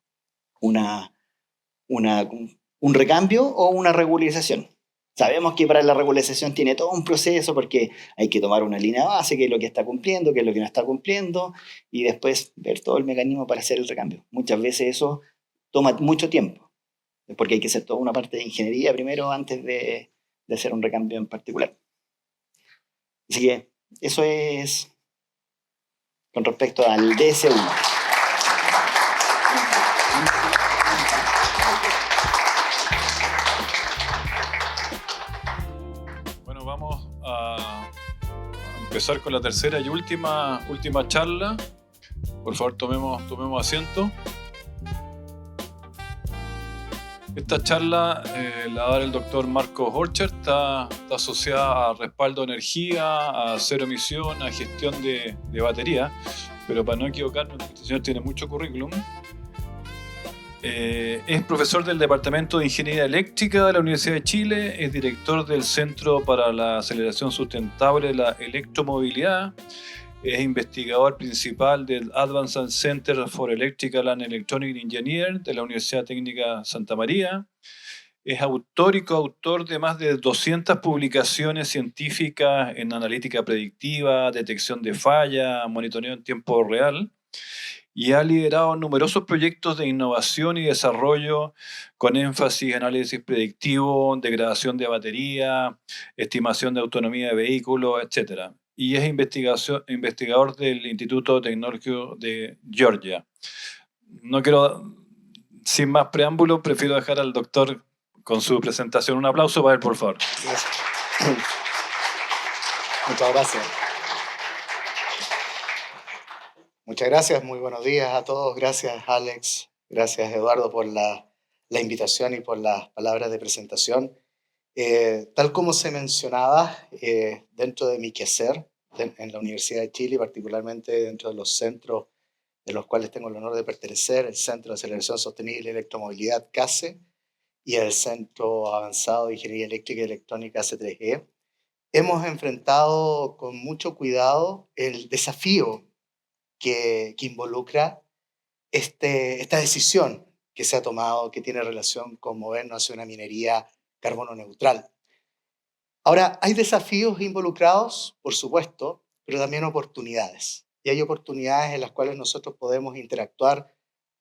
recambio o una regularización. Sabemos que para la regularización tiene todo un proceso, porque hay que tomar una línea base, qué es lo que está cumpliendo, qué es lo que no está cumpliendo, y después ver todo el mecanismo para hacer el recambio. Muchas veces eso toma mucho tiempo, porque hay que hacer toda una parte de ingeniería primero antes de hacer un recambio en particular. Así que eso es con respecto al DS1. Bueno, vamos a empezar con la tercera y última charla. Por favor, tomemos asiento. Esta charla la va a dar el doctor Marco Horcher. Está asociada a respaldo de energía, a cero emisión, a gestión de batería. Pero para no equivocarnos, este señor tiene mucho currículum. Es profesor del Departamento de Ingeniería Eléctrica de la Universidad de Chile. Es director del Centro para la Aceleración Sustentable de la Electromovilidad. Es investigador principal del Advanced Center for Electrical and Electronic Engineering de la Universidad Técnica Santa María. Es autor y coautor de más de 200 publicaciones científicas en analítica predictiva, detección de falla, monitoreo en tiempo real. y ha liderado numerosos proyectos de innovación y desarrollo con énfasis en análisis predictivo, degradación de batería, estimación de autonomía de vehículos, etc. Y es investigador del Instituto Tecnológico de Georgia. No quiero, sin más preámbulos, prefiero dejar al doctor con su presentación. Un aplauso para él, por favor. Gracias. Muchas gracias. Muchas gracias, muy buenos días a todos. Gracias, Alex. Gracias, Eduardo, por la invitación y por las palabras de presentación. Tal como se mencionaba, dentro de mi quehacer en la Universidad de Chile, particularmente dentro de los centros de los cuales tengo el honor de pertenecer, el Centro de Aceleración Sostenible y Electromovilidad, CASE, y el Centro Avanzado de Ingeniería Eléctrica y Electrónica, C3E, hemos enfrentado con mucho cuidado el desafío que involucra esta decisión que se ha tomado, que tiene relación con movernos hacia una minería carbono neutral. Ahora, hay desafíos involucrados, por supuesto, pero también oportunidades. Y hay oportunidades en las cuales nosotros podemos interactuar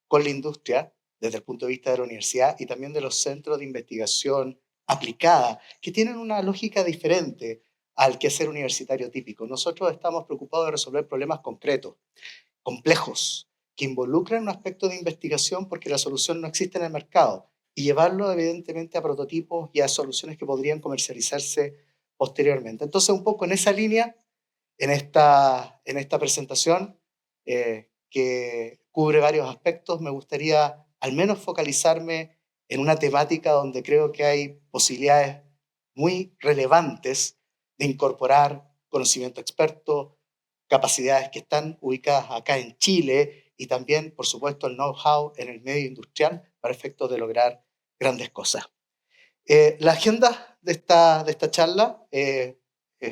con la industria desde el punto de vista de la universidad y también de los centros de investigación aplicada, que tienen una lógica diferente al quehacer universitario típico. Nosotros estamos preocupados de resolver problemas concretos, complejos, que involucran un aspecto de investigación porque la solución no existe en el mercado, y llevarlo evidentemente a prototipos y a soluciones que podrían comercializarse posteriormente. Entonces, un poco en esa línea, en esta presentación, que cubre varios aspectos, me gustaría al menos focalizarme en una temática donde creo que hay posibilidades muy relevantes de incorporar conocimiento experto, capacidades que están ubicadas acá en Chile y también, por supuesto, el know-how en el medio industrial para efectos de lograr grandes cosas. La agenda de esta charla es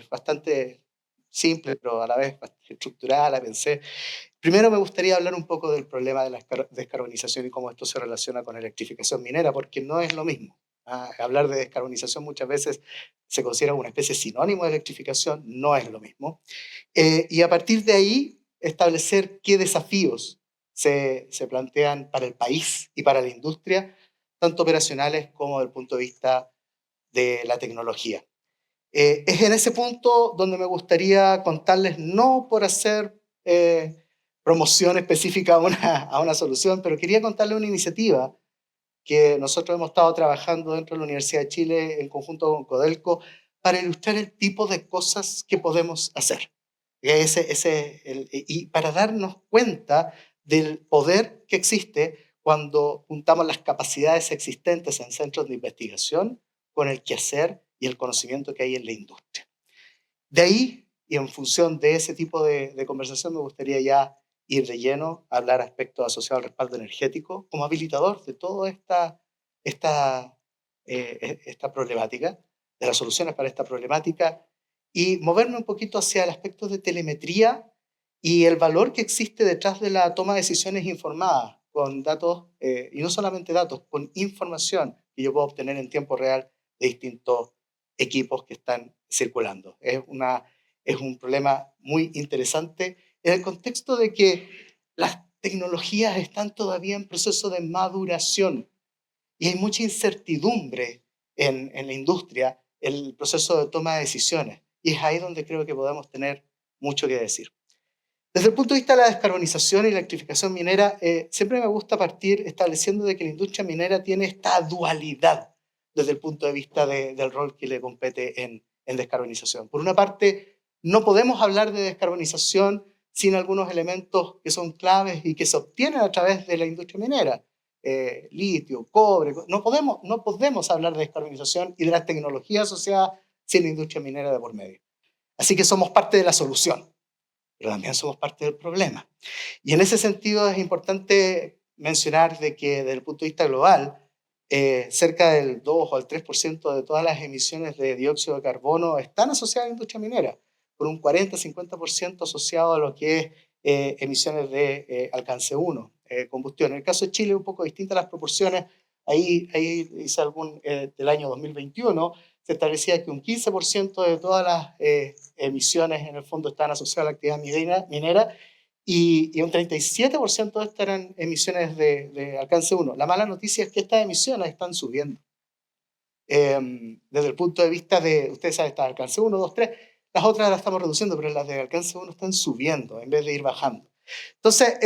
bastante simple, pero a la vez bastante estructurada, la pensé. Primero me gustaría hablar un poco del problema de la descarbonización y cómo esto se relaciona con electrificación minera, porque no es lo mismo. Hablar de descarbonización muchas veces se considera una especie de sinónimo de electrificación, no es lo mismo. Y a partir de ahí, establecer qué desafíos se plantean para el país y para la industria, tanto operacionales como desde el punto de vista de la tecnología. Es en ese punto donde me gustaría contarles, no por hacer promoción específica a una solución, pero quería contarles una iniciativa que nosotros hemos estado trabajando dentro de la Universidad de Chile en conjunto con Codelco para ilustrar el tipo de cosas que podemos hacer. Y para darnos cuenta del poder que existe cuando juntamos las capacidades existentes en centros de investigación con el quehacer y el conocimiento que hay en la industria. De ahí, y en función de ese tipo de conversación, me gustaría ya ir de lleno a hablar aspectos asociados al respaldo energético como habilitador de toda esta problemática, de las soluciones para esta problemática, y moverme un poquito hacia el aspecto de telemetría y el valor que existe detrás de la toma de decisiones informadas, con datos, y no solamente datos, con información que yo puedo obtener en tiempo real de distintos equipos que están circulando. Es un problema muy interesante en el contexto de que las tecnologías están todavía en proceso de maduración y hay mucha incertidumbre en la industria, en el proceso de toma de decisiones. Y es ahí donde creo que podemos tener mucho que decir. Desde el punto de vista de la descarbonización y la electrificación minera, siempre me gusta partir estableciendo de que la industria minera tiene esta dualidad desde el punto de vista del rol que le compete en descarbonización. Por una parte, no podemos hablar de descarbonización sin algunos elementos que son claves y que se obtienen a través de la industria minera. Litio, cobre, no podemos hablar de descarbonización y de las tecnologías asociadas sin la industria minera de por medio. Así que somos parte de la solución, pero también somos parte del problema. Y en ese sentido es importante mencionar de que desde el punto de vista global, cerca del 2 o el 3% de todas las emisiones de dióxido de carbono están asociadas a la industria minera, con un 40-50% asociado a lo que es emisiones de alcance 1, combustión. En el caso de Chile, un poco distintas las proporciones. Ahí hice del año 2021, se establecía que un 15% de todas las emisiones en el fondo están asociadas a la actividad minera y un 37% de estas eran emisiones de alcance 1. La mala noticia es que estas emisiones están subiendo. Desde el punto de vista de, ustedes saben, está alcance 1, 2, 3, las otras las estamos reduciendo, pero las de alcance 1 están subiendo en vez de ir bajando. Entonces,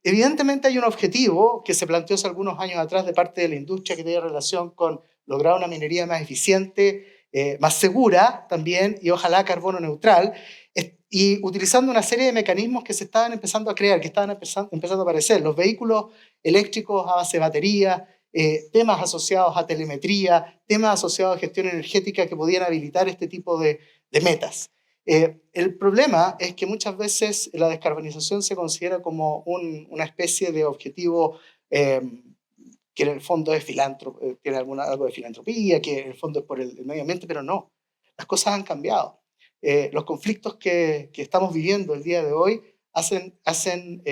evidentemente hay un objetivo que se planteó hace algunos años atrás de parte de la industria que tiene relación con lograr una minería más eficiente, más segura también y ojalá carbono neutral, y utilizando una serie de mecanismos que se estaban empezando a crear, que estaban empezando a aparecer. Los vehículos eléctricos a base de batería, temas asociados a telemetría, temas asociados a gestión energética que podían habilitar este tipo de metas. El problema es que muchas veces la descarbonización se considera como una especie de objetivo que en el fondo es tiene algo de filantropía, que en el fondo es por el medio ambiente, pero no. Las cosas han cambiado. Los conflictos que estamos viviendo el día de hoy hacen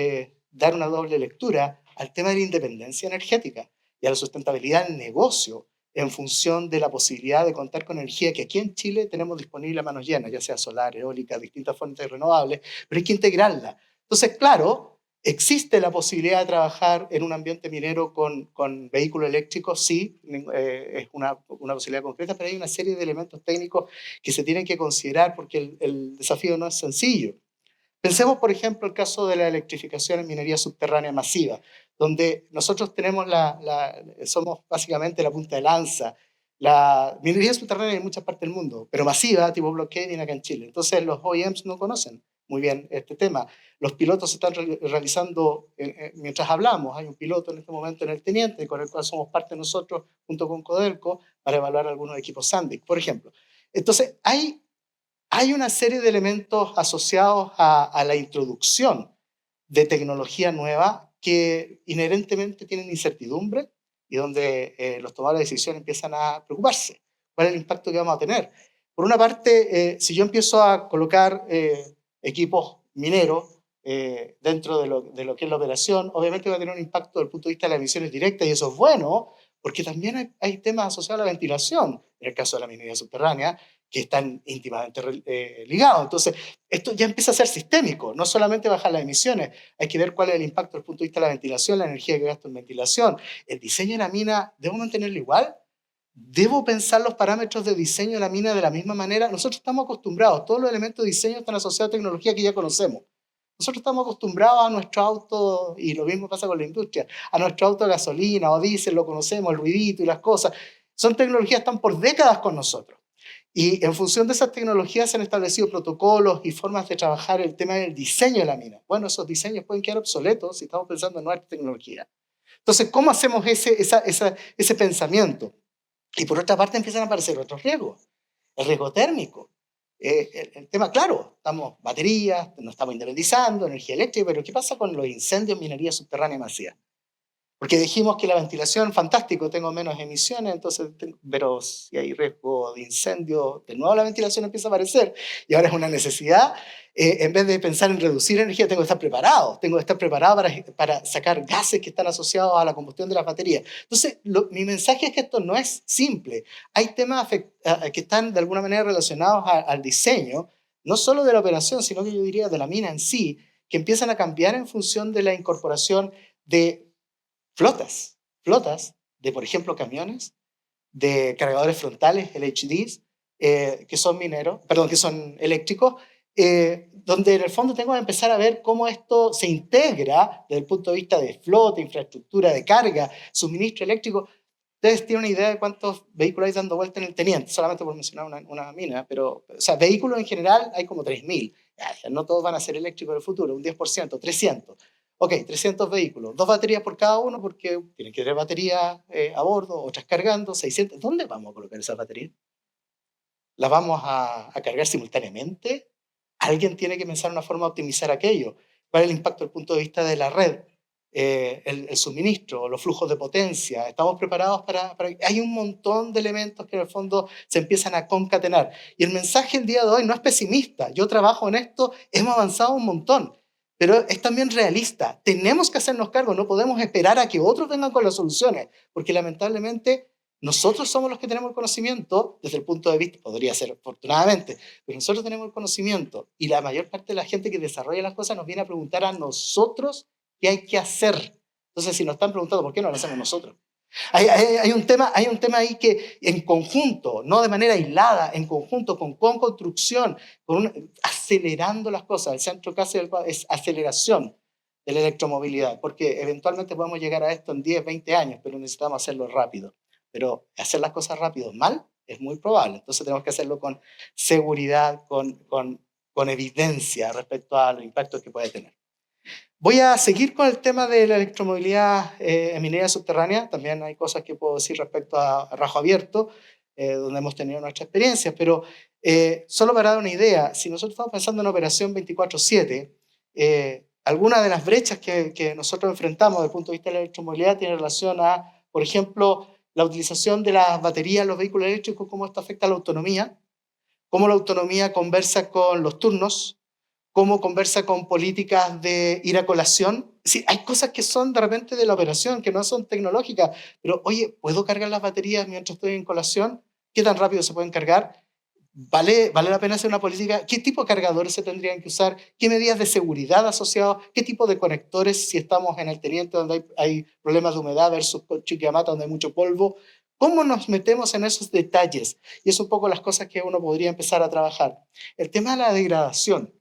dar una doble lectura al tema de la independencia energética y a la sustentabilidad del negocio en función de la posibilidad de contar con energía que aquí en Chile tenemos disponible a manos llenas, ya sea solar, eólica, distintas fuentes renovables, pero hay que integrarla. Entonces, claro, existe la posibilidad de trabajar en un ambiente minero con vehículos eléctricos, sí, es una posibilidad concreta, pero hay una serie de elementos técnicos que se tienen que considerar porque el desafío no es sencillo. Pensemos, por ejemplo, el caso de la electrificación en minería subterránea masiva, donde nosotros tenemos somos básicamente la punta de lanza. La minería subterránea en muchas partes del mundo, pero masiva, tipo block caving acá en Chile. Entonces los OEMs no conocen muy bien este tema. Los pilotos se están realizando, mientras hablamos, hay un piloto en este momento en el Teniente, con el cual somos parte nosotros, junto con Codelco, para evaluar algunos equipos Sandvik, por ejemplo. Entonces hay una serie de elementos asociados a la introducción de tecnología nueva que inherentemente tienen incertidumbre y donde los tomadores de decisión empiezan a preocuparse. ¿Cuál es el impacto que vamos a tener? Por una parte, si yo empiezo a colocar equipos mineros dentro de lo que es la operación, obviamente va a tener un impacto desde el punto de vista de las emisiones directas y eso es bueno, porque también hay temas asociados a la ventilación, en el caso de la minería subterránea, que están íntimamente ligados. Entonces, esto ya empieza a ser sistémico, no solamente bajar las emisiones, hay que ver cuál es el impacto desde el punto de vista de la ventilación, la energía que gasto en ventilación. El diseño de la mina, ¿debo mantenerlo igual? ¿Debo pensar los parámetros de diseño de la mina de la misma manera? Nosotros estamos acostumbrados, todos los elementos de diseño están asociados a tecnología que ya conocemos. Nosotros estamos acostumbrados a nuestro auto, y lo mismo pasa con la industria, a nuestro auto de gasolina o diésel, lo conocemos, el ruidito y las cosas. Son tecnologías que están por décadas con nosotros. Y en función de esas tecnologías se han establecido protocolos y formas de trabajar el tema del diseño de la mina. Bueno, esos diseños pueden quedar obsoletos si estamos pensando en nuestra tecnología. Entonces, ¿cómo hacemos ese pensamiento? Y por otra parte empiezan a aparecer otros riesgos. El riesgo térmico. El tema, claro, estamos baterías, nos estamos independizando, energía eléctrica, pero ¿qué pasa con los incendios en minería subterránea masiva? Porque dijimos que la ventilación, fantástico, tengo menos emisiones, entonces, pero si hay riesgo de incendio, de nuevo la ventilación empieza a aparecer y ahora es una necesidad. En vez de pensar en reducir energía, tengo que estar preparado para sacar gases que están asociados a la combustión de las baterías. Entonces, mi mensaje es que esto no es simple. Hay temas que están de alguna manera relacionados al diseño, no solo de la operación, sino que yo diría de la mina en sí, que empiezan a cambiar en función de la incorporación de flotas de, por ejemplo, camiones, de cargadores frontales, LHDs, que son eléctricos, donde en el fondo tengo que empezar a ver cómo esto se integra desde el punto de vista de flota, infraestructura de carga, suministro eléctrico. Ustedes tienen una idea de cuántos vehículos hay dando vuelta en el Teniente, solamente por mencionar una mina, pero, o sea, vehículos en general hay como 3.000. No todos van a ser eléctricos en el futuro, un 10%, 300. Ok, 300 vehículos, 2 baterías por cada uno porque tienen que tener baterías a bordo, otras cargando, 600. ¿Dónde vamos a colocar esas baterías? ¿Las vamos a cargar simultáneamente? Alguien tiene que pensar una forma de optimizar aquello. ¿Cuál es el impacto desde el punto de vista de la red? El suministro, los flujos de potencia. ¿Estamos preparados para...? Hay un montón de elementos que en el fondo se empiezan a concatenar. Y el mensaje el día de hoy no es pesimista. Yo trabajo en esto, hemos avanzado un montón. Pero es también realista. Tenemos que hacernos cargo, no podemos esperar a que otros vengan con las soluciones, porque lamentablemente Nosotros somos los que tenemos el conocimiento desde el punto de vista, podría ser afortunadamente, pero nosotros tenemos el conocimiento y la mayor parte de la gente que desarrolla las cosas nos viene a preguntar a nosotros qué hay que hacer. Entonces, si nos están preguntando, ¿por qué no lo hacemos nosotros? Hay un tema ahí que en conjunto, no de manera aislada, en conjunto, con construcción, acelerando las cosas. El centro casi es aceleración de la electromovilidad, porque eventualmente podemos llegar a esto en 10, 20 años, pero necesitamos hacerlo rápido. Pero hacer las cosas rápido mal es muy probable. Entonces tenemos que hacerlo con seguridad, con evidencia respecto a los impactos que puede tener. Voy a seguir con el tema de la electromovilidad en minería subterránea. También hay cosas que puedo decir respecto a Rajo Abierto, donde hemos tenido nuestras experiencias, pero solo para dar una idea, si nosotros estamos pensando en operación 24/7, algunas de las brechas que nosotros enfrentamos desde el punto de vista de la electromovilidad tiene relación a, por ejemplo, la utilización de las baterías en los vehículos eléctricos, cómo esto afecta a la autonomía, cómo la autonomía conversa con los turnos, cómo conversa con políticas de ir a colación. Sí, hay cosas que son de repente de la operación, que no son tecnológicas, pero oye, ¿puedo cargar las baterías mientras estoy en colación? ¿Qué tan rápido se pueden cargar? ¿Vale la pena hacer una política? ¿Qué tipo de cargadores se tendrían que usar? ¿Qué medidas de seguridad asociadas? ¿Qué tipo de conectores si estamos en el Teniente donde hay problemas de humedad versus Chuquicamata donde hay mucho polvo? ¿Cómo nos metemos en esos detalles? Y es un poco las cosas que uno podría empezar a trabajar. El tema de la degradación.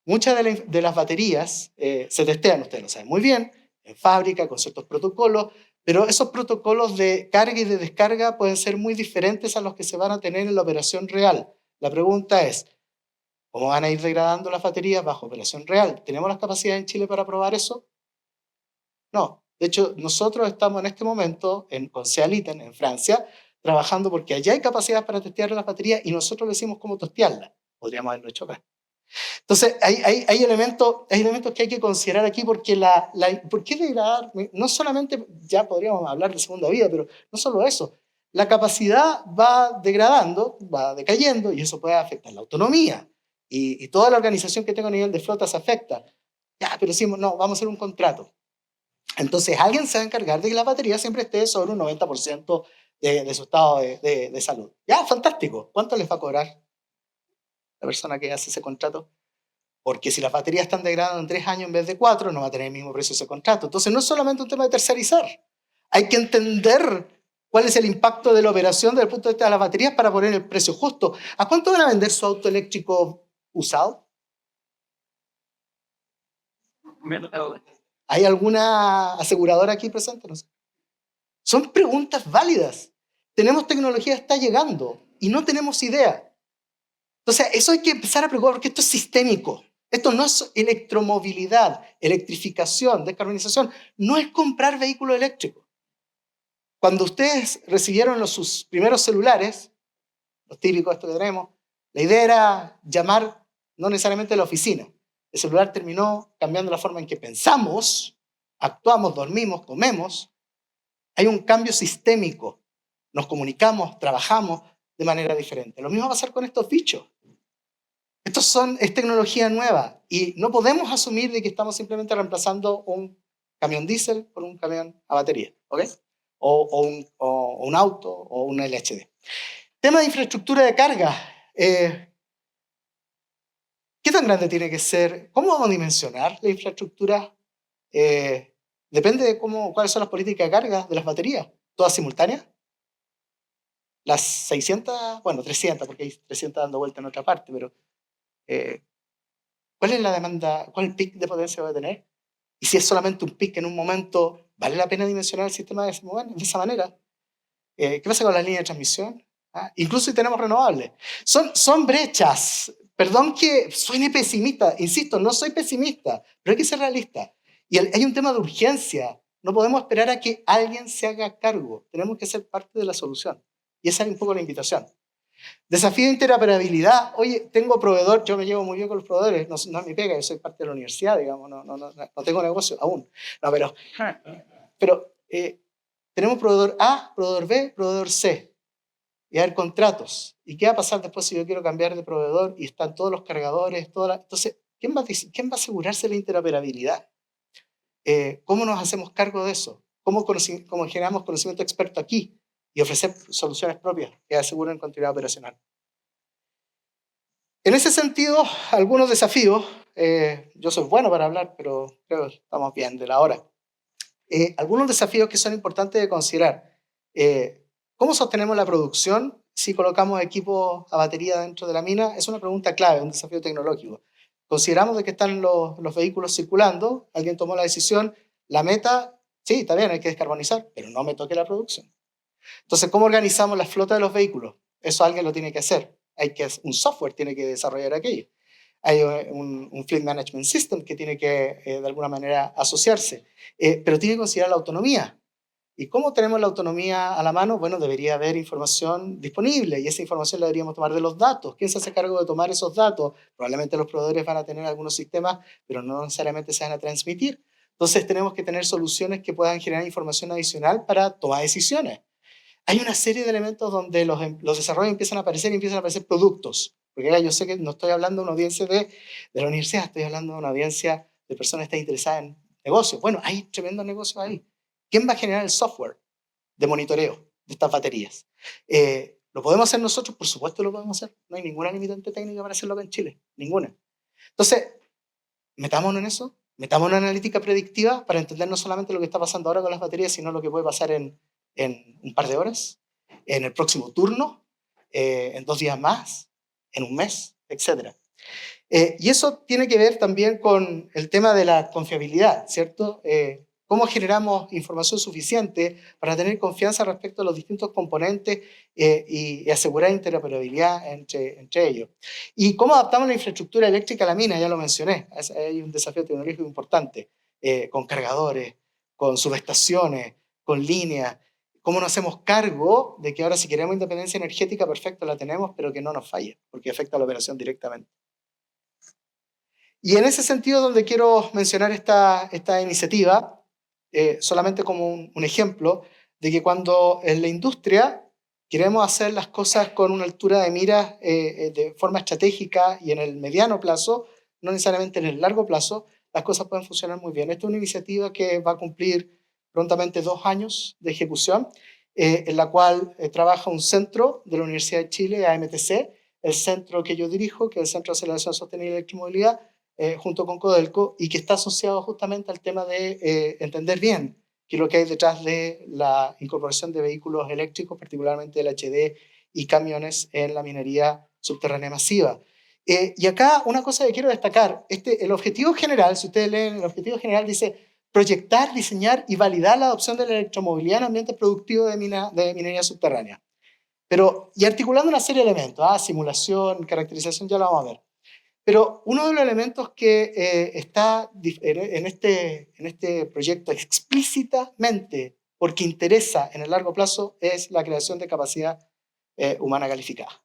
Muchas de las baterías se testean, ustedes lo saben muy bien, en fábrica, con ciertos protocolos, pero esos protocolos de carga y de descarga pueden ser muy diferentes a los que se van a tener en la operación real. La pregunta es, ¿cómo van a ir degradando las baterías bajo operación real? ¿Tenemos las capacidades en Chile para probar eso? No. De hecho, nosotros estamos en este momento con Sealiten, en Francia, trabajando porque allá hay capacidad para testear las baterías y nosotros le decimos cómo testearlas. Podríamos haberlo hecho acá. Entonces, hay elementos que hay que considerar aquí porque ¿por qué degradar? No solamente, ya podríamos hablar de segunda vida, pero no solo eso. La capacidad va degradando, va decayendo y eso puede afectar la autonomía. Y toda la organización que tengo a nivel de flota se afecta. Ya, pero decimos, no, vamos a hacer un contrato. Entonces, alguien se va a encargar de que la batería siempre esté sobre un 90% de su estado de salud. Ya, fantástico. ¿Cuánto les va a cobrar la persona que hace ese contrato? Porque si las baterías están degradando en 3 años en vez de 4, no va a tener el mismo precio ese contrato. Entonces no es solamente un tema de tercerizar. Hay que entender cuál es el impacto de la operación desde el punto de vista de las baterías para poner el precio justo. ¿A cuánto van a vender su auto eléctrico usado? ¿Hay alguna aseguradora aquí presente? No sé. Son preguntas válidas. Tenemos tecnología, está llegando y no tenemos idea. Entonces eso hay que empezar a preocupar porque esto es sistémico. Esto no es electromovilidad, electrificación, descarbonización. No es comprar vehículos eléctricos. Cuando ustedes recibieron sus primeros celulares, los típicos estos que tenemos, la idea era llamar no necesariamente a la oficina. El celular terminó cambiando la forma en que pensamos, actuamos, dormimos, comemos. Hay un cambio sistémico. Nos comunicamos, trabajamos de manera diferente. Lo mismo va a pasar con estos bichos. Es tecnología nueva y no podemos asumir de que estamos simplemente reemplazando un camión diésel por un camión a batería, ¿ok? O un auto o un LHD. Tema de infraestructura de carga. ¿Qué tan grande tiene que ser? ¿Cómo vamos a dimensionar la infraestructura? Depende de cuáles son las políticas de carga de las baterías. ¿Todas simultáneas? Las 600, bueno, 300, porque hay 300 dando vuelta en otra parte, pero ¿cuál es la demanda? ¿Cuál es el pic de potencia que va a tener? Y si es solamente un pic en un momento, ¿vale la pena dimensionar el sistema de esa manera? ¿Qué pasa con las líneas de transmisión? Incluso si tenemos renovables. Son brechas. Perdón que suene pesimista. Insisto, no soy pesimista, pero hay que ser realista. Y hay un tema de urgencia. No podemos esperar a que alguien se haga cargo. Tenemos que ser parte de la solución. Y esa es un poco la invitación. Desafío de interoperabilidad. Oye, tengo proveedor, yo me llevo muy bien con los proveedores, no es mi pega, yo soy parte de la universidad, digamos, no tengo negocio aún. No, pero tenemos proveedor A, proveedor B, proveedor C. Y hay contratos. ¿Y qué va a pasar después si yo quiero cambiar de proveedor y están todos los cargadores? Entonces, ¿quién va a asegurarse la interoperabilidad? ¿Cómo nos hacemos cargo de eso? ¿Cómo generamos conocimiento experto aquí? y ofrecer soluciones propias que aseguren continuidad operacional. En ese sentido, algunos desafíos, yo soy bueno para hablar, pero creo que estamos bien de la hora. Algunos desafíos que son importantes de considerar. ¿Cómo sostenemos la producción si colocamos equipos a batería dentro de la mina? Es una pregunta clave, un desafío tecnológico. Consideramos de que están los vehículos circulando, alguien tomó la decisión, la meta, sí, está bien, hay que descarbonizar, pero no me toque la producción. Entonces, ¿cómo organizamos la flota de los vehículos? Eso alguien lo tiene que hacer. Un software tiene que desarrollar aquello. Hay un Fleet Management System que tiene que, de alguna manera, asociarse. Pero tiene que considerar la autonomía. ¿Y cómo tenemos la autonomía a la mano? Bueno, debería haber información disponible y esa información la deberíamos tomar de los datos. ¿Quién se hace cargo de tomar esos datos? Probablemente los proveedores van a tener algunos sistemas, pero no necesariamente se van a transmitir. Entonces tenemos que tener soluciones que puedan generar información adicional para tomar decisiones. Hay una serie de elementos donde los desarrollos empiezan a aparecer productos. Porque yo sé que no estoy hablando de una audiencia de la universidad, estoy hablando de una audiencia de personas que están interesadas en negocios. Bueno, hay tremendos negocios ahí. ¿Quién va a generar el software de monitoreo de estas baterías? ¿Lo podemos hacer nosotros? Por supuesto lo podemos hacer. No hay ninguna limitante técnica para hacerlo acá en Chile. Ninguna. Entonces, metámonos en eso. Metámonos en analítica predictiva para entender no solamente lo que está pasando ahora con las baterías, sino lo que puede pasar en un par de horas, en el próximo turno, en 2 días más, en un mes, etc. Y eso tiene que ver también con el tema de la confiabilidad, ¿cierto? ¿Cómo generamos información suficiente para tener confianza respecto a los distintos componentes y asegurar interoperabilidad entre ellos? ¿Y cómo adaptamos la infraestructura eléctrica a la mina? Ya lo mencioné, hay un desafío tecnológico importante, con cargadores, con subestaciones, con líneas. ¿Cómo nos hacemos cargo de que ahora si queremos independencia energética, perfecto, la tenemos, pero que no nos falle, porque afecta a la operación directamente? Y en ese sentido donde quiero mencionar esta iniciativa, solamente como un ejemplo, de que cuando en la industria queremos hacer las cosas con una altura de miras de forma estratégica y en el mediano plazo, no necesariamente en el largo plazo, las cosas pueden funcionar muy bien. Esta es una iniciativa que va a cumplir prontamente 2 años de ejecución, en la cual trabaja un centro de la Universidad de Chile, AMTC, el centro que yo dirijo, que es el Centro de Aceleración Sostenible y Electromovilidad, junto con Codelco, y que está asociado justamente al tema de entender bien qué es lo que hay detrás de la incorporación de vehículos eléctricos, particularmente el HD y camiones en la minería subterránea masiva. Y acá una cosa que quiero destacar, el objetivo general, si ustedes leen, el objetivo general dice proyectar, diseñar y validar la adopción de la electromovilidad en ambientes productivos de minería subterránea. Y articulando una serie de elementos, simulación, caracterización, ya lo vamos a ver. Pero uno de los elementos que está en este proyecto explícitamente, porque interesa en el largo plazo, es la creación de capacidad humana calificada.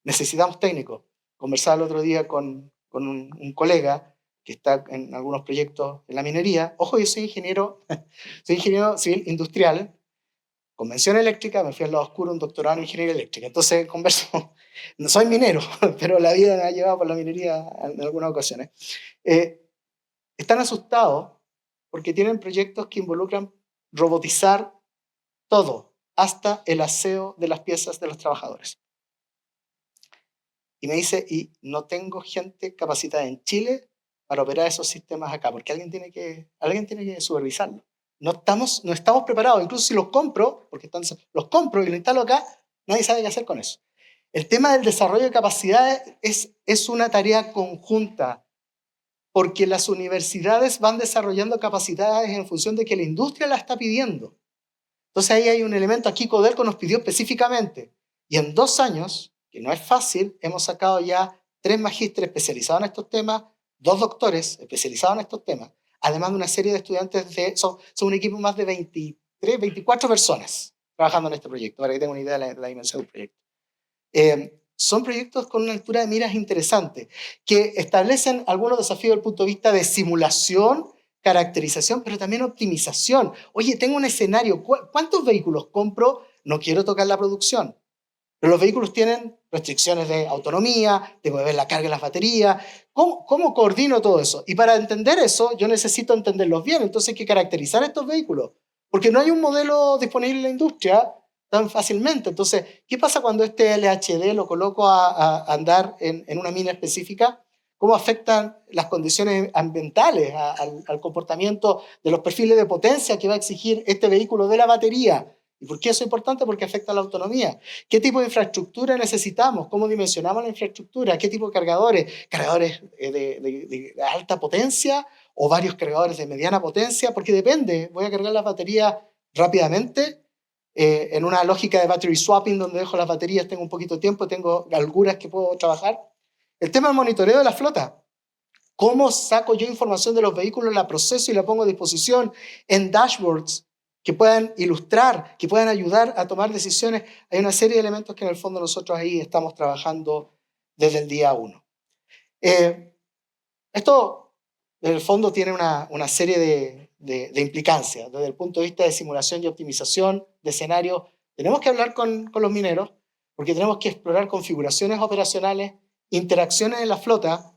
Necesitamos técnicos. Conversaba el otro día con un colega que está en algunos proyectos en la minería. Ojo, yo soy ingeniero civil industrial, convención eléctrica, me fui al lado oscuro, un doctorado en ingeniería eléctrica. Entonces converso, no soy minero, pero la vida me ha llevado por la minería en algunas ocasiones. Están asustados porque tienen proyectos que involucran robotizar todo, hasta el aseo de las piezas de los trabajadores. Y me dice, y no tengo gente capacitada en Chile para operar esos sistemas acá, porque alguien tiene que supervisarlo. No estamos preparados, incluso si los compro, los compro y los instalo acá, nadie sabe qué hacer con eso. El tema del desarrollo de capacidades es una tarea conjunta, porque las universidades van desarrollando capacidades en función de que la industria la está pidiendo. Entonces ahí hay un elemento, aquí Codelco nos pidió específicamente, y en 2 años, que no es fácil, hemos sacado ya 3 magísteres especializados en estos temas, 2 doctores especializados en estos temas, además de una serie de estudiantes, son un equipo más de 23, 24 personas trabajando en este proyecto, para que tengan una idea de la dimensión del proyecto. Son proyectos con una altura de miras interesante, que establecen algunos desafíos desde el punto de vista de simulación, caracterización, pero también optimización. Oye, tengo un escenario, ¿cuántos vehículos compro? No quiero tocar la producción, pero los vehículos tienen restricciones de autonomía, tengo que ver la carga de las baterías. ¿Cómo coordino todo eso? Y para entender eso, yo necesito entenderlos bien, entonces hay que caracterizar estos vehículos, porque no hay un modelo disponible en la industria tan fácilmente. Entonces, ¿qué pasa cuando este LHD lo coloco a andar en una mina específica? ¿Cómo afectan las condiciones ambientales al comportamiento de los perfiles de potencia que va a exigir este vehículo de la batería? ¿Y por qué eso es importante? Porque afecta a la autonomía. ¿Qué tipo de infraestructura necesitamos? ¿Cómo dimensionamos la infraestructura? ¿Qué tipo de cargadores? ¿Cargadores de alta potencia o varios cargadores de mediana potencia? Porque depende. Voy a cargar las baterías rápidamente en una lógica de battery swapping donde dejo las baterías, tengo un poquito de tiempo, tengo algunas que puedo trabajar. El tema del monitoreo de la flota. ¿Cómo saco yo información de los vehículos, la proceso y la pongo a disposición en dashboards que puedan ilustrar, que puedan ayudar a tomar decisiones? Hay una serie de elementos que en el fondo nosotros ahí estamos trabajando desde el día 1. Esto en el fondo tiene una serie de implicancias desde el punto de vista de simulación y optimización de escenarios. Tenemos que hablar con los mineros porque tenemos que explorar configuraciones operacionales, interacciones en la flota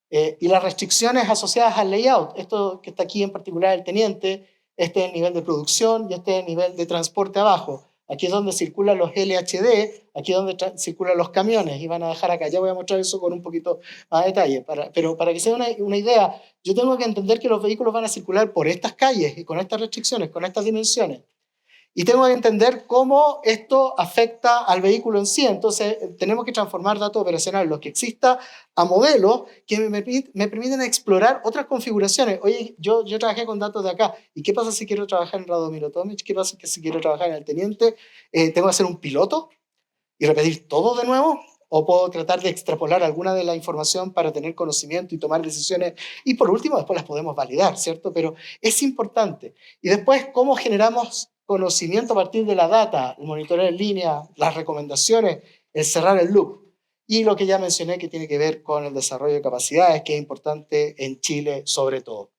y las restricciones asociadas al layout. Esto que está aquí en particular el teniente, este es el nivel de producción y este es el nivel de transporte abajo. Aquí es donde circulan los LHD, aquí es donde circulan los camiones y van a dejar acá. Ya voy a mostrar eso con un poquito más de detalle. Pero para que se den una idea, yo tengo que entender que los vehículos van a circular por estas calles y con estas restricciones, con estas dimensiones. Y tengo que entender cómo esto afecta al vehículo en sí. Entonces, tenemos que transformar datos operacionales, los que exista, a modelos que me permiten explorar otras configuraciones. Oye, yo trabajé con datos de acá. ¿Y qué pasa si quiero trabajar en Radomiro Tomic? ¿Qué pasa si quiero trabajar en el teniente? ¿Tengo que hacer un piloto y repetir todo de nuevo? ¿O puedo tratar de extrapolar alguna de la información para tener conocimiento y tomar decisiones? Y por último, después las podemos validar, ¿cierto? Pero es importante. Y después, ¿cómo generamos conocimiento a partir de la data, el monitoreo en línea, las recomendaciones, el cerrar el loop? Y lo que ya mencioné que tiene que ver con el desarrollo de capacidades, que es importante en Chile sobre todo.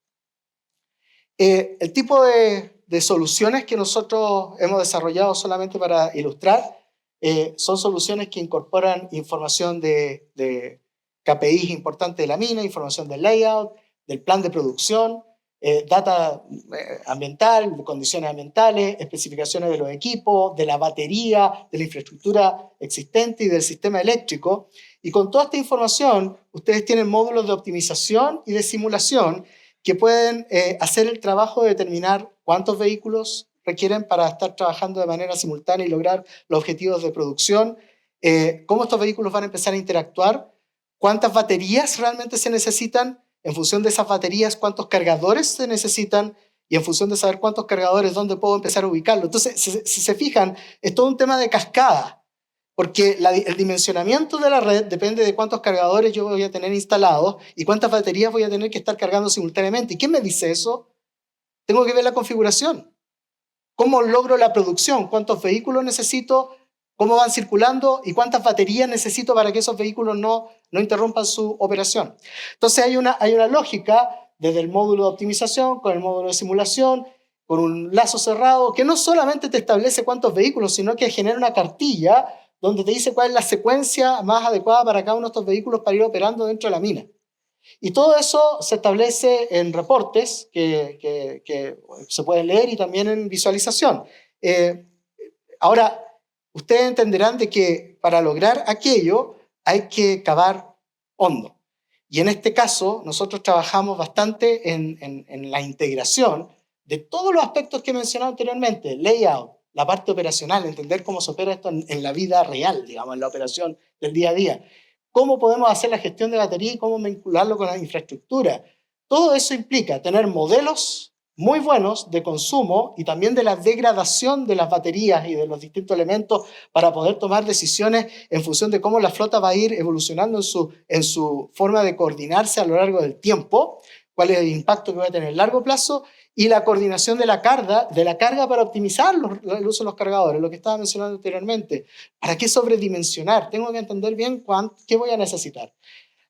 El tipo de soluciones que nosotros hemos desarrollado, solamente para ilustrar, son soluciones que incorporan información de KPIs importantes de la mina, información del layout, del plan de producción, data ambiental, condiciones ambientales, especificaciones de los equipos, de la batería, de la infraestructura existente y del sistema eléctrico. Y con toda esta información, ustedes tienen módulos de optimización y de simulación que pueden hacer el trabajo de determinar cuántos vehículos requieren para estar trabajando de manera simultánea y lograr los objetivos de producción, cómo estos vehículos van a empezar a interactuar, cuántas baterías realmente se necesitan, en función de esas baterías, cuántos cargadores se necesitan, y en función de saber cuántos cargadores, dónde puedo empezar a ubicarlo. Entonces, si se fijan, es todo un tema de cascada, porque el dimensionamiento de la red depende de cuántos cargadores yo voy a tener instalados y cuántas baterías voy a tener que estar cargando simultáneamente. ¿Y quién me dice eso? Tengo que ver la configuración. ¿Cómo logro la producción? ¿Cuántos vehículos necesito? ¿Cómo van circulando? ¿Y cuántas baterías necesito para que esos vehículos no interrumpan su operación? Entonces hay una lógica desde el módulo de optimización, con el módulo de simulación, con un lazo cerrado, que no solamente te establece cuántos vehículos, sino que genera una cartilla donde te dice cuál es la secuencia más adecuada para cada uno de estos vehículos para ir operando dentro de la mina. Y todo eso se establece en reportes que se pueden leer y también en visualización. Ahora, ustedes entenderán de que para lograr aquello hay que cavar hondo. Y en este caso, nosotros trabajamos bastante en la integración de todos los aspectos que he mencionado anteriormente, layout, la parte operacional, entender cómo se opera esto en la vida real, digamos, en la operación del día a día. Cómo podemos hacer la gestión de batería y cómo vincularlo con la infraestructura. Todo eso implica tener modelos muy buenos de consumo y también de la degradación de las baterías y de los distintos elementos para poder tomar decisiones en función de cómo la flota va a ir evolucionando en su forma de coordinarse a lo largo del tiempo, cuál es el impacto que va a tener a largo plazo, y la coordinación de la carga para optimizar el uso de los cargadores, lo que estaba mencionando anteriormente. ¿Para qué sobredimensionar? Tengo que entender bien qué voy a necesitar.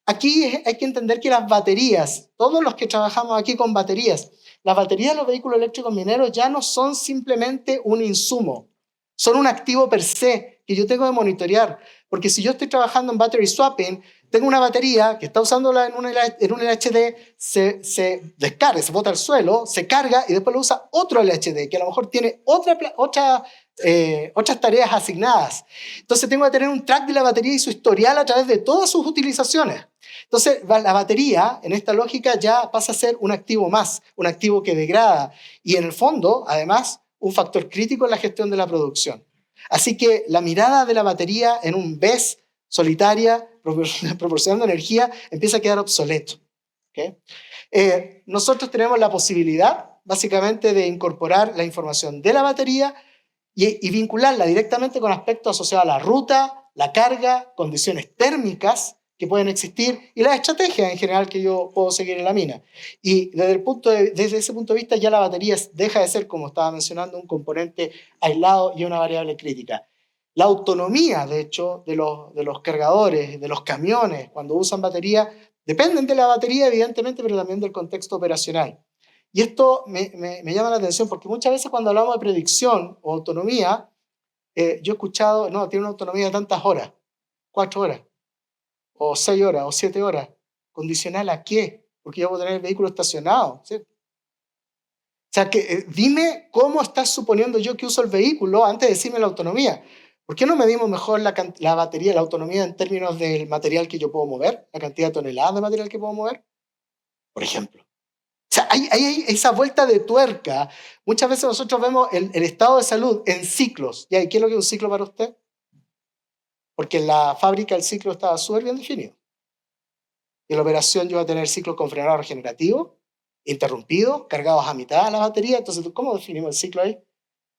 Aquí hay que entender que las baterías, todos los que trabajamos aquí con baterías, las baterías de los vehículos eléctricos mineros ya no son simplemente un insumo, son un activo per se que yo tengo que monitorear. Porque si yo estoy trabajando en battery swapping, tengo una batería que está usándola en un LHD, se descarga, se bota al suelo, se carga y después lo usa otro LHD que a lo mejor tiene otras tareas asignadas. Entonces tengo que tener un track de la batería y su historial a través de todas sus utilizaciones. Entonces la batería, en esta lógica, ya pasa a ser un activo más, un activo que degrada y en el fondo, además, un factor crítico en la gestión de la producción. Así que la mirada de la batería en un BESS solitaria, proporcionando energía, empieza a quedar obsoleto. ¿Okay? Nosotros tenemos la posibilidad, básicamente, de incorporar la información de la batería y vincularla directamente con aspectos asociados a la ruta, la carga, condiciones térmicas que pueden existir y las estrategias en general que yo puedo seguir en la mina. Y desde ese punto de vista ya la batería deja de ser, como estaba mencionando, un componente aislado y una variable crítica. La autonomía, de hecho, de los cargadores, de los camiones, cuando usan batería, dependen de la batería, evidentemente, pero también del contexto operacional. Y esto me llama la atención porque muchas veces cuando hablamos de predicción o autonomía, yo he escuchado, no, tiene una autonomía de tantas horas, 4 horas, o 6 horas, o 7 horas. ¿Condicional a qué? Porque yo voy a tener el vehículo estacionado, ¿sí? O sea, dime cómo estás suponiendo yo que uso el vehículo antes de decirme la autonomía. ¿Por qué no medimos mejor la batería, la autonomía en términos del material que yo puedo mover? La cantidad de toneladas de material que puedo mover, por ejemplo. O sea, hay esa vuelta de tuerca. Muchas veces nosotros vemos el estado de salud en ciclos. ¿Y qué es lo que es un ciclo para usted? Porque en la fábrica el ciclo estaba súper bien definido. Y en la operación yo voy a tener ciclos con frenado regenerativo, interrumpidos, cargados a mitad de la batería. Entonces, ¿cómo definimos el ciclo ahí?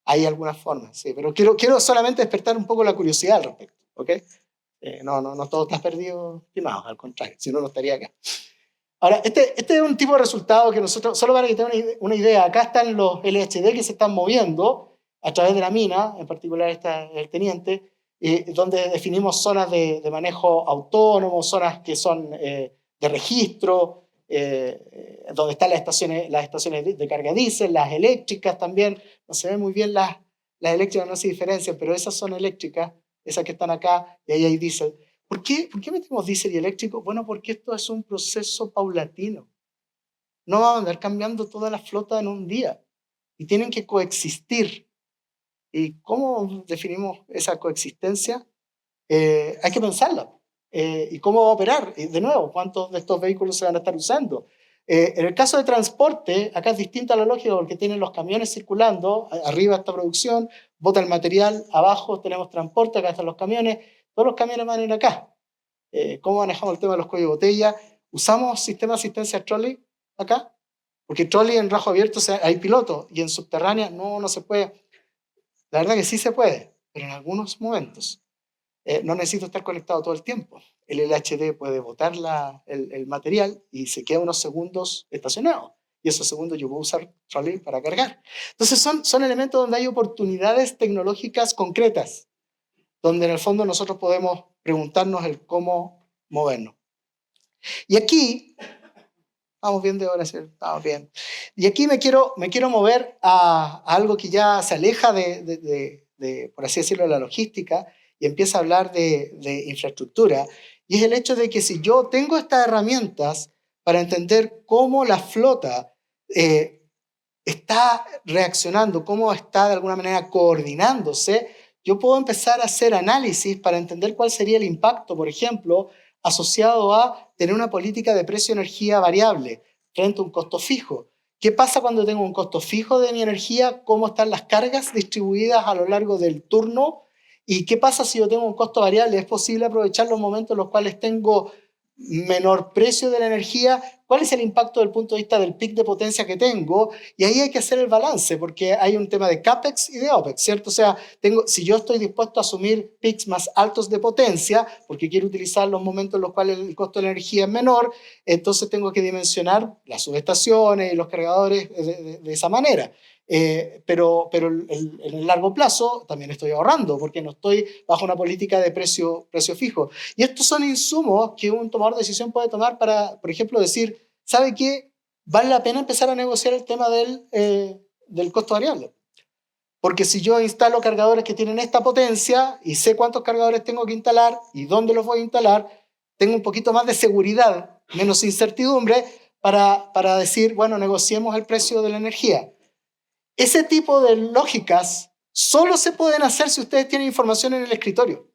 Hay algunas formas, sí. Pero quiero solamente despertar un poco la curiosidad al respecto. ¿Ok? No todo está perdido, estimados, al contrario. Si no, no estaría acá. Ahora, este es un tipo de resultado que nosotros, solo para que tengan una idea, acá están los LHD que se están moviendo a través de la mina, en particular está el teniente, donde definimos zonas de manejo autónomo, zonas que son de registro, donde están las estaciones de carga diésel, las eléctricas también. No se ven muy bien las eléctricas, no se diferencian, pero esas son eléctricas, esas que están acá, y ahí hay diésel. ¿Por qué metemos diésel y eléctrico? Bueno, porque esto es un proceso paulatino. No va a andar cambiando toda la flota en un día. Y tienen que coexistir. ¿Y cómo definimos esa coexistencia? Hay que pensarla. ¿Y cómo va a operar? Y de nuevo, ¿cuántos de estos vehículos se van a estar usando? En el caso de transporte, acá es distinta la lógica porque tienen los camiones circulando, arriba está producción, bota el material, abajo tenemos transporte, acá están los camiones, todos los camiones van a ir acá. ¿Cómo manejamos el tema de los cuellos de botella? ¿Usamos sistema de asistencia trolley acá? Porque trolley en rajo abierto hay piloto y en subterránea no se puede. La verdad que sí se puede, pero en algunos momentos. No necesito estar conectado todo el tiempo. El LHD puede botar el material y se queda unos segundos estacionado. Y esos segundos yo puedo usar trolley para cargar. Entonces son elementos donde hay oportunidades tecnológicas concretas, donde en el fondo nosotros podemos preguntarnos el cómo movernos. Y aquí, vamos bien de ahora, ¿sí? Vamos bien. Y aquí me quiero mover a algo que ya se aleja de, por así decirlo, la logística y empieza a hablar de infraestructura. Y es el hecho de que si yo tengo estas herramientas para entender cómo la flota está reaccionando, cómo está de alguna manera coordinándose, yo puedo empezar a hacer análisis para entender cuál sería el impacto, por ejemplo, asociado a tener una política de precio-energía variable frente a un costo fijo. ¿Qué pasa cuando tengo un costo fijo de mi energía? ¿Cómo están las cargas distribuidas a lo largo del turno? ¿Y qué pasa si yo tengo un costo variable? ¿Es posible aprovechar los momentos en los cuales tengo menor precio de la energía? ¿Cuál es el impacto del punto de vista del pic de potencia que tengo? Y ahí hay que hacer el balance, porque hay un tema de CAPEX y de OPEX, ¿cierto? O sea, si yo estoy dispuesto a asumir pics más altos de potencia, porque quiero utilizar los momentos en los cuales el costo de la energía es menor, entonces tengo que dimensionar las subestaciones y los cargadores de esa manera. Pero en el largo plazo también estoy ahorrando porque no estoy bajo una política de precio fijo. Y estos son insumos que un tomador de decisión puede tomar para, por ejemplo, decir, ¿sabe qué? Vale la pena empezar a negociar el tema del costo variable. Porque si yo instalo cargadores que tienen esta potencia y sé cuántos cargadores tengo que instalar y dónde los voy a instalar, tengo un poquito más de seguridad, menos incertidumbre para decir, bueno, negociemos el precio de la energía. Ese tipo de lógicas solo se pueden hacer si ustedes tienen información en el escritorio.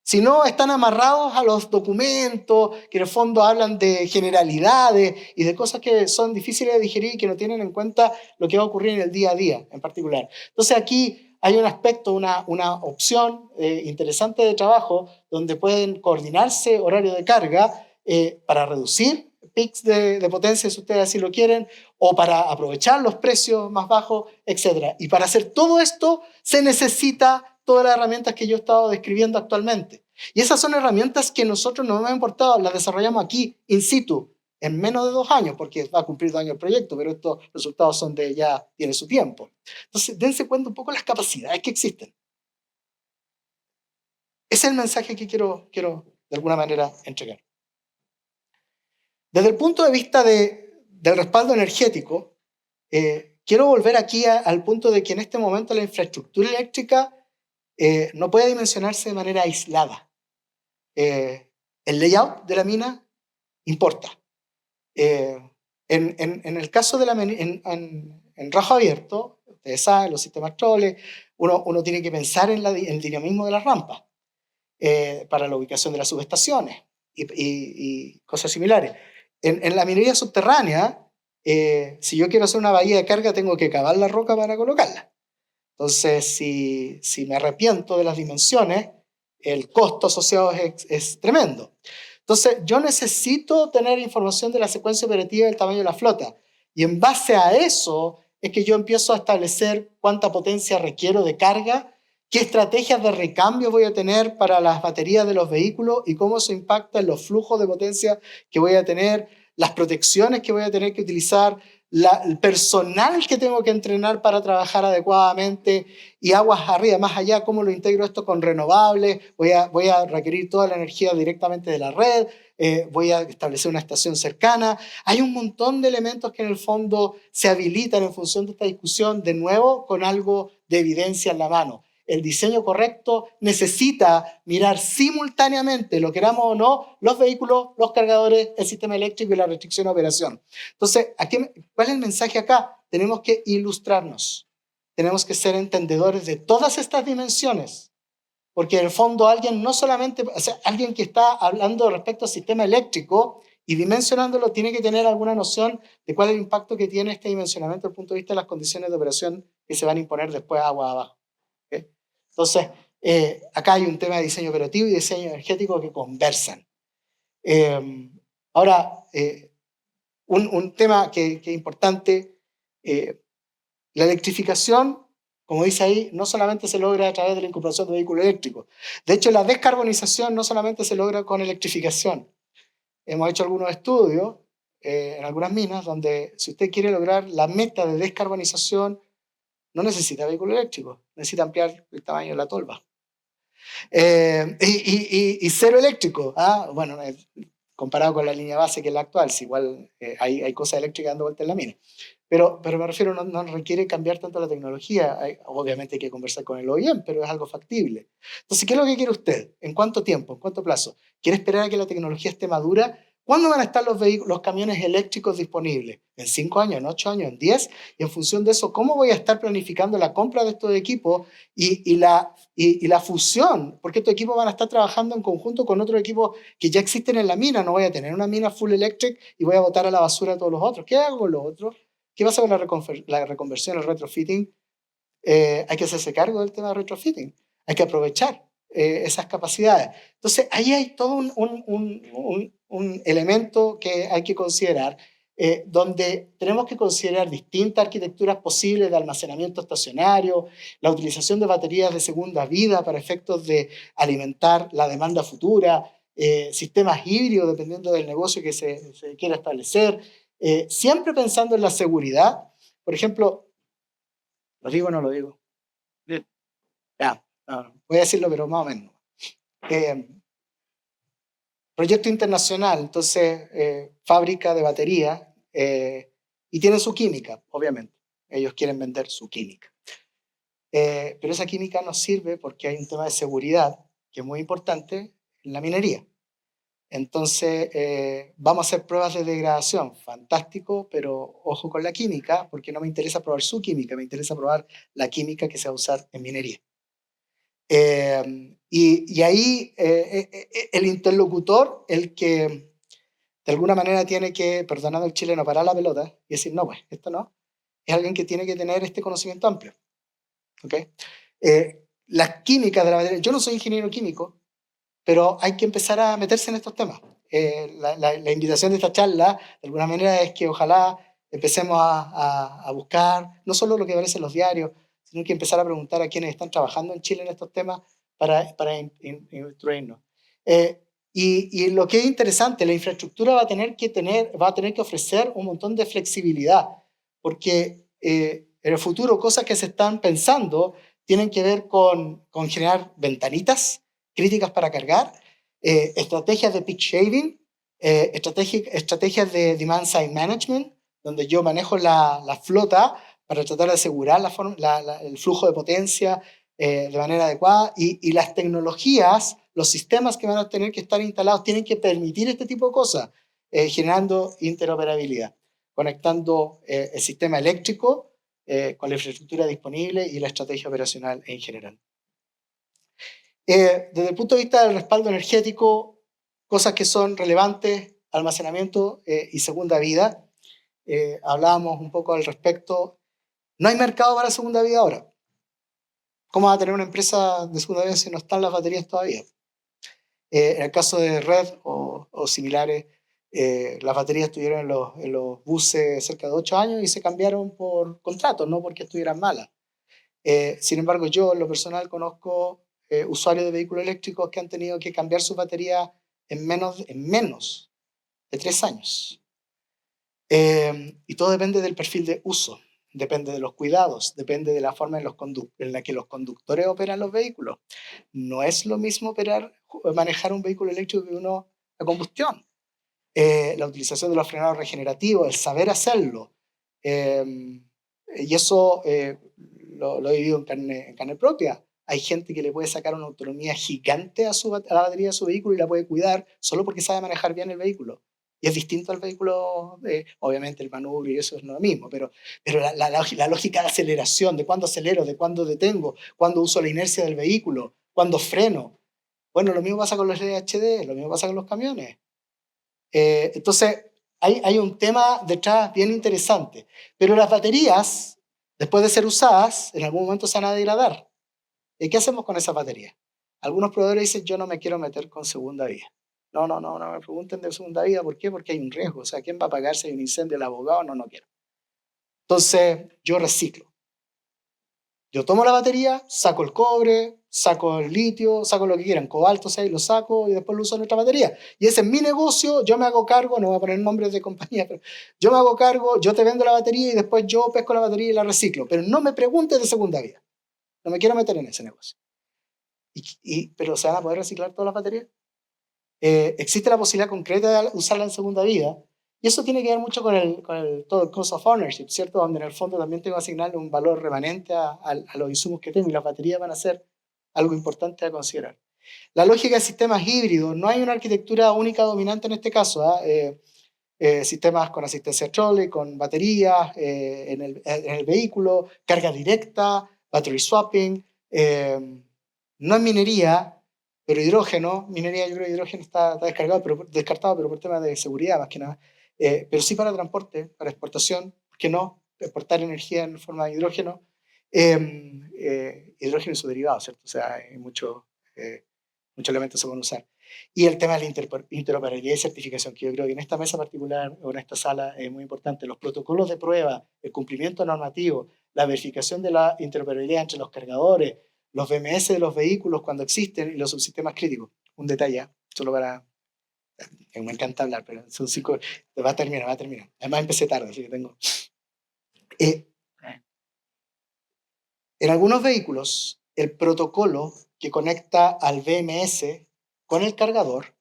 Si no, están amarrados a los documentos, que en el fondo hablan de generalidades y de cosas que son difíciles de digerir y que no tienen en cuenta lo que va a ocurrir en el día a día en particular. Entonces aquí hay un aspecto, una opción interesante de trabajo donde pueden coordinarse horario de carga para reducir pics de potencia si ustedes así lo quieren, o para aprovechar los precios más bajos, etc. Y para hacer todo esto se necesita todas las herramientas que yo he estado describiendo actualmente. Y esas son herramientas que nosotros no nos hemos importado, las desarrollamos aquí, in situ, en menos de 2 años, porque va a cumplir 2 años el proyecto, pero estos resultados son de ya tiene su tiempo. Entonces, dense cuenta un poco de las capacidades que existen. Ese es el mensaje que quiero de alguna manera entregar. Desde el punto de vista del respaldo energético, quiero volver aquí al punto de que en este momento la infraestructura eléctrica no puede dimensionarse de manera aislada. El layout de la mina importa. En el caso de la en rajo abierto, ustedes saben, los sistemas troles, uno tiene que pensar en el dinamismo de las rampas para la ubicación de las subestaciones y cosas similares. En la minería subterránea, si yo quiero hacer una bahía de carga, tengo que cavar la roca para colocarla. Entonces, si me arrepiento de las dimensiones, el costo asociado es tremendo. Entonces, yo necesito tener información de la secuencia operativa y del tamaño de la flota. Y en base a eso es que yo empiezo a establecer cuánta potencia requiero de carga, qué estrategias de recambio voy a tener para las baterías de los vehículos y cómo eso impacta en los flujos de potencia que voy a tener, las protecciones que voy a tener que utilizar, el personal que tengo que entrenar para trabajar adecuadamente y aguas arriba, más allá, cómo lo integro esto con renovables, voy a requerir toda la energía directamente de la red, voy a establecer una estación cercana. Hay un montón de elementos que en el fondo se habilitan en función de esta discusión, de nuevo con algo de evidencia en la mano. El diseño correcto necesita mirar simultáneamente, lo queramos o no, los vehículos, los cargadores, el sistema eléctrico y la restricción de operación. Entonces, ¿cuál es el mensaje acá? Tenemos que ilustrarnos. Tenemos que ser entendedores de todas estas dimensiones. Porque en el fondo alguien no solamente, o sea, alguien que está hablando respecto al sistema eléctrico y dimensionándolo tiene que tener alguna noción de cuál es el impacto que tiene este dimensionamiento desde el punto de vista de las condiciones de operación que se van a imponer después agua abajo. Entonces, acá hay un tema de diseño operativo y diseño energético que conversan. Ahora, un tema que es importante, la electrificación, como dice ahí, no solamente se logra a través de la incorporación de vehículos eléctricos. De hecho, la descarbonización no solamente se logra con electrificación. Hemos hecho algunos estudios en algunas minas donde si usted quiere lograr la meta de descarbonización, no necesita vehículo eléctrico, necesita ampliar el tamaño de la tolva. Y cero eléctrico. Bueno, comparado con la línea base que es la actual, si igual hay cosas eléctricas dando vuelta en la mina. Pero me refiero, no requiere cambiar tanto la tecnología. Obviamente hay que conversar con el OEM, pero es algo factible. Entonces, ¿qué es lo que quiere usted? ¿En cuánto tiempo? ¿En cuánto plazo? ¿Quiere esperar a que la tecnología esté madura? ¿Cuándo van a estar los camiones eléctricos disponibles? ¿En 5 años, en 8 años, en 10? Y en función de eso, ¿cómo voy a estar planificando la compra de estos equipos y la fusión? Porque estos equipos van a estar trabajando en conjunto con otros equipos que ya existen en la mina. No voy a tener una mina full electric y voy a botar a la basura a todos los otros. ¿Qué hago con los otros? ¿Qué pasa con la reconversión, el retrofitting? Hay que hacerse cargo del tema de retrofitting. Hay que aprovechar esas capacidades. Entonces, ahí hay todo un elemento que hay que considerar, donde tenemos que considerar distintas arquitecturas posibles de almacenamiento estacionario, la utilización de baterías de segunda vida para efectos de alimentar la demanda futura, sistemas híbridos dependiendo del negocio que se quiera establecer, siempre pensando en la seguridad. Por ejemplo, ¿lo digo o no lo digo? No, voy a decirlo, pero más o menos. Proyecto internacional, entonces fábrica de batería y tienen su química, obviamente. Ellos quieren vender su química. pero esa química nos sirve porque hay un tema de seguridad que es muy importante en la minería. Entonces, vamos a hacer pruebas de degradación, fantástico, pero ojo con la química, porque no me interesa probar su química, me interesa probar la química que se va a usar en minería. Y ahí el interlocutor, el que de alguna manera tiene que, perdonando el chileno, parar la pelota y decir, no, pues, esto no, es alguien que tiene que tener este conocimiento amplio. ¿Okay? Las químicas de la batería, yo no soy ingeniero químico, pero hay que empezar a meterse en estos temas. La invitación de esta charla, de alguna manera, es que ojalá empecemos a buscar no solo lo que aparece en los diarios, sino que empezar a preguntar a quienes están trabajando en Chile en estos temas para instruirnos. Y lo que es interesante, la infraestructura va a tener que ofrecer un montón de flexibilidad, porque en el futuro cosas que se están pensando tienen que ver con generar ventanitas críticas para cargar, estrategias de peak shaving, estrategias de demand side management, donde yo manejo la flota para tratar de asegurar el flujo de potencia de manera adecuada, y las tecnologías, los sistemas que van a tener que estar instalados tienen que permitir este tipo de cosas, generando interoperabilidad, conectando el sistema eléctrico con la infraestructura disponible y la estrategia operacional en general. Desde el punto de vista del respaldo energético, cosas que son relevantes, almacenamiento y segunda vida. Hablábamos un poco al respecto. No hay mercado para segunda vida ahora. ¿Cómo va a tener una empresa de segunda vida si no están las baterías todavía? En el caso de Red o similares, las baterías estuvieron en los buses cerca de 8 años y se cambiaron por contratos, no porque estuvieran malas. Sin embargo, yo en lo personal conozco usuarios de vehículos eléctricos que han tenido que cambiar su batería en menos de 3 años. Y todo depende del perfil de uso, depende de los cuidados, depende de la forma en la que los conductores operan los vehículos. No es lo mismo manejar un vehículo eléctrico que uno a combustión. La utilización de los frenados regenerativos, el saber hacerlo. Y eso lo he vivido en carne propia. Hay gente que le puede sacar una autonomía gigante a la batería de su vehículo y la puede cuidar solo porque sabe manejar bien el vehículo. Y es distinto al vehículo, obviamente el manubrio y eso es lo mismo, pero la lógica de aceleración, de cuándo acelero, de cuándo detengo, cuándo uso la inercia del vehículo, cuándo freno. Bueno, lo mismo pasa con los LHD, lo mismo pasa con los camiones. Entonces, hay un tema detrás bien interesante. Pero las baterías, después de ser usadas, en algún momento se van a degradar. ¿Y qué hacemos con esas baterías? Algunos proveedores dicen, yo no me quiero meter con segunda vía. No me pregunten de segunda vía. ¿Por qué? Porque hay un riesgo. O sea, ¿quién va a pagar si hay un incendio? ¿El abogado? No quiero. Entonces, yo reciclo. Yo tomo la batería, saco el cobre, saco el litio, saco lo que quieran, cobalto, lo saco y después lo uso en otra batería. Y ese es mi negocio, yo me hago cargo, no voy a poner nombres de compañía, pero yo me hago cargo, yo te vendo la batería y después yo pesco la batería y la reciclo. Pero no me preguntes de segunda vía. No me quiero meter en ese negocio. ¿Pero se van a poder reciclar todas las baterías? Existe la posibilidad concreta de usarla en segunda vida. Y eso tiene que ver mucho con todo el cost of ownership, ¿cierto? Donde en el fondo también tengo que asignarle un valor remanente a los insumos que tengo, y las baterías van a ser algo importante a considerar. La lógica de sistemas híbridos, no hay una arquitectura única dominante en este caso. Sistemas con asistencia trolley, con baterías en el vehículo, carga directa, battery swapping, no en minería, pero hidrógeno. Minería, yo creo que hidrógeno está descartado, pero por temas de seguridad más que nada. Pero sí para transporte, para exportación, que no, exportar energía en forma de hidrógeno, hidrógeno y sus derivados, ¿cierto? O sea, hay muchos elementos se pueden usar. Y el tema de la interoperabilidad y certificación, que yo creo que en esta mesa particular o en esta sala es muy importante. Los protocolos de prueba, el cumplimiento normativo, la verificación de la interoperabilidad entre los cargadores, los BMS de los vehículos cuando existen y los subsistemas críticos. Un detalle, solo para... Me encanta hablar, pero son 5... Va a terminar. Además empecé tarde, así que tengo... En algunos vehículos, el protocolo que conecta al BMS con el cargador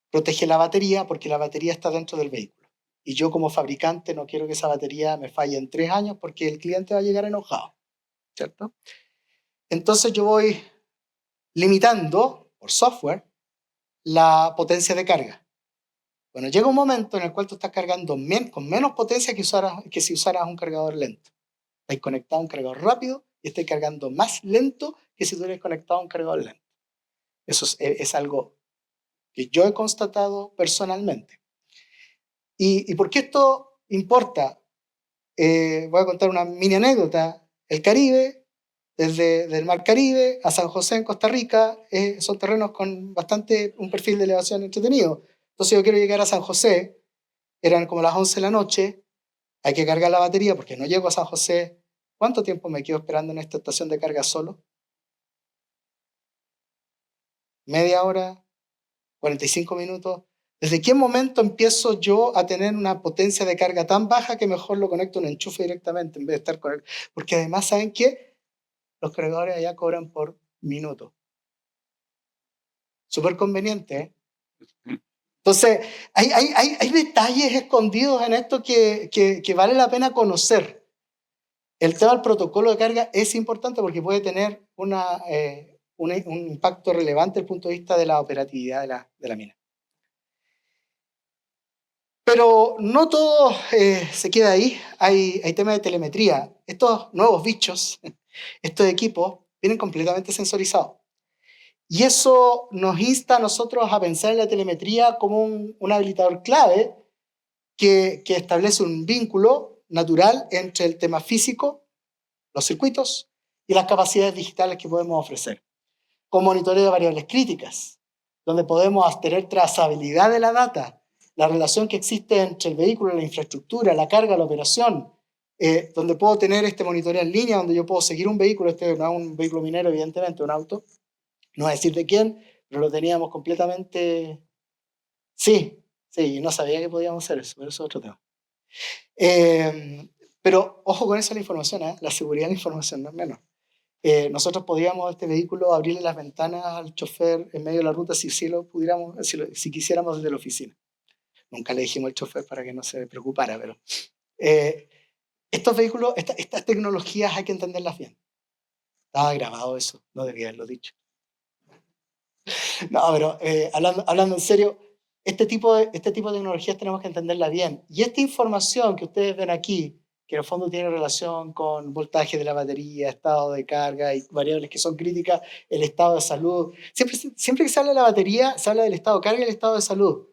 protege la batería porque la batería está dentro del vehículo. Y yo como fabricante no quiero que esa batería me falle en 3 años porque el cliente va a llegar enojado. ¿cierto? Entonces yo voy limitando, por software, la potencia de carga. Bueno, llega un momento en el cual tú estás cargando con menos potencia que si usaras un cargador lento. Estás conectado a un cargador rápido y estás cargando más lento que si estuvieras conectado a un cargador lento. Eso es algo que yo he constatado personalmente. ¿Y por qué esto importa? Voy a contar una mini anécdota. El Caribe, desde el Mar Caribe a San José en Costa Rica, son terrenos con un perfil de elevación entretenido. Entonces yo quiero llegar a San José, eran como las 11 de la noche, hay que cargar la batería porque no llego a San José. ¿Cuánto tiempo me quedo esperando en esta estación de carga solo? ¿Media hora? ¿45 minutos? ¿Desde qué momento empiezo yo a tener una potencia de carga tan baja que mejor lo conecto a un enchufe directamente en vez de estar con él? Porque además, ¿saben qué? Los cargadores allá cobran por minuto. Súper conveniente, ¿eh? Entonces, hay detalles escondidos en esto que vale la pena conocer. El tema del protocolo de carga es importante porque puede tener un impacto relevante desde el punto de vista de la operatividad de la mina. Pero no todo se queda ahí. Hay temas de telemetría. Estos nuevos bichos, estos equipos, vienen completamente sensorizados. Y eso nos insta a nosotros a pensar en la telemetría como un habilitador clave que establece un vínculo natural entre el tema físico, los circuitos, y las capacidades digitales que podemos ofrecer. Con monitoreo de variables críticas, donde podemos tener trazabilidad de la data, la relación que existe entre el vehículo, la infraestructura, la carga, la operación, donde puedo tener este monitoreo en línea, donde yo puedo seguir un vehículo, este no es un vehículo minero, evidentemente, un auto, no voy a decir de quién, pero lo teníamos completamente... Sí, no sabía que podíamos hacer eso, pero eso es otro tema. Pero ojo con eso la información, la seguridad de la información, no es menos. Nosotros podíamos, este vehículo, abrirle las ventanas al chofer en medio de la ruta si quisiéramos desde la oficina. Nunca le dijimos al chofer para que no se preocupara, pero estos vehículos, estas tecnologías hay que entenderlas bien. Estaba grabado eso, no debía haberlo dicho. No, pero hablando en serio, este tipo de tecnologías tenemos que entenderla bien. Y esta información que ustedes ven aquí, que en el fondo tiene relación con voltaje de la batería, estado de carga y variables que son críticas, el estado de salud. Siempre que se habla de la batería, se habla del estado de carga y el estado de salud.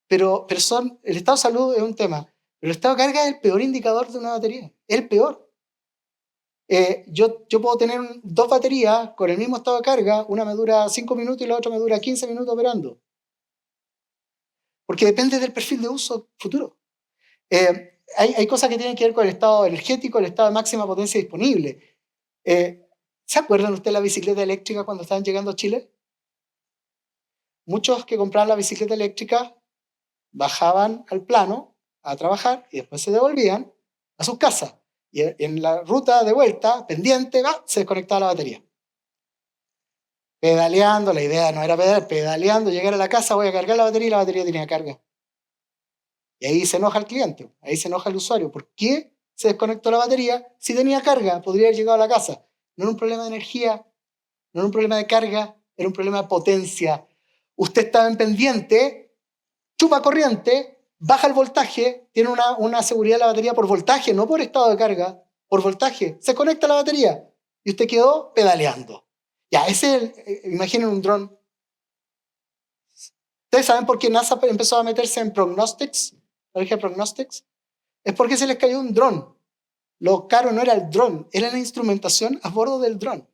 Pero el estado de salud es un tema. Pero el estado de carga es el peor indicador de una batería. Es el peor. Yo puedo tener dos baterías con el mismo estado de carga, una me dura 5 minutos y la otra me dura 15 minutos operando. Porque depende del perfil de uso futuro. Hay cosas que tienen que ver con el estado energético, el estado de máxima potencia disponible. ¿Se acuerdan ustedes de la bicicleta eléctrica cuando estaban llegando a Chile? Muchos que compraban la bicicleta eléctrica bajaban al plano a trabajar y después se devolvían a sus casas. Y en la ruta de vuelta, pendiente, se desconectaba la batería. Pedaleando, la idea no era pedaleando, llegar a la casa, voy a cargar la batería y la batería tenía carga. Y ahí se enoja el cliente, ahí se enoja el usuario. ¿Por qué se desconectó la batería? Si tenía carga, podría haber llegado a la casa. No era un problema de energía, no era un problema de carga, era un problema de potencia. Usted estaba en pendiente, chupa corriente, baja el voltaje, tiene una seguridad de la batería por voltaje, no por estado de carga, por voltaje. Se conecta la batería y usted quedó pedaleando. Ya, imaginen un dron. ¿Ustedes saben por qué NASA empezó a meterse en prognostics? ¿La dije prognostics? Es porque se les cayó un dron. Lo caro no era el dron, era la instrumentación a bordo del dron.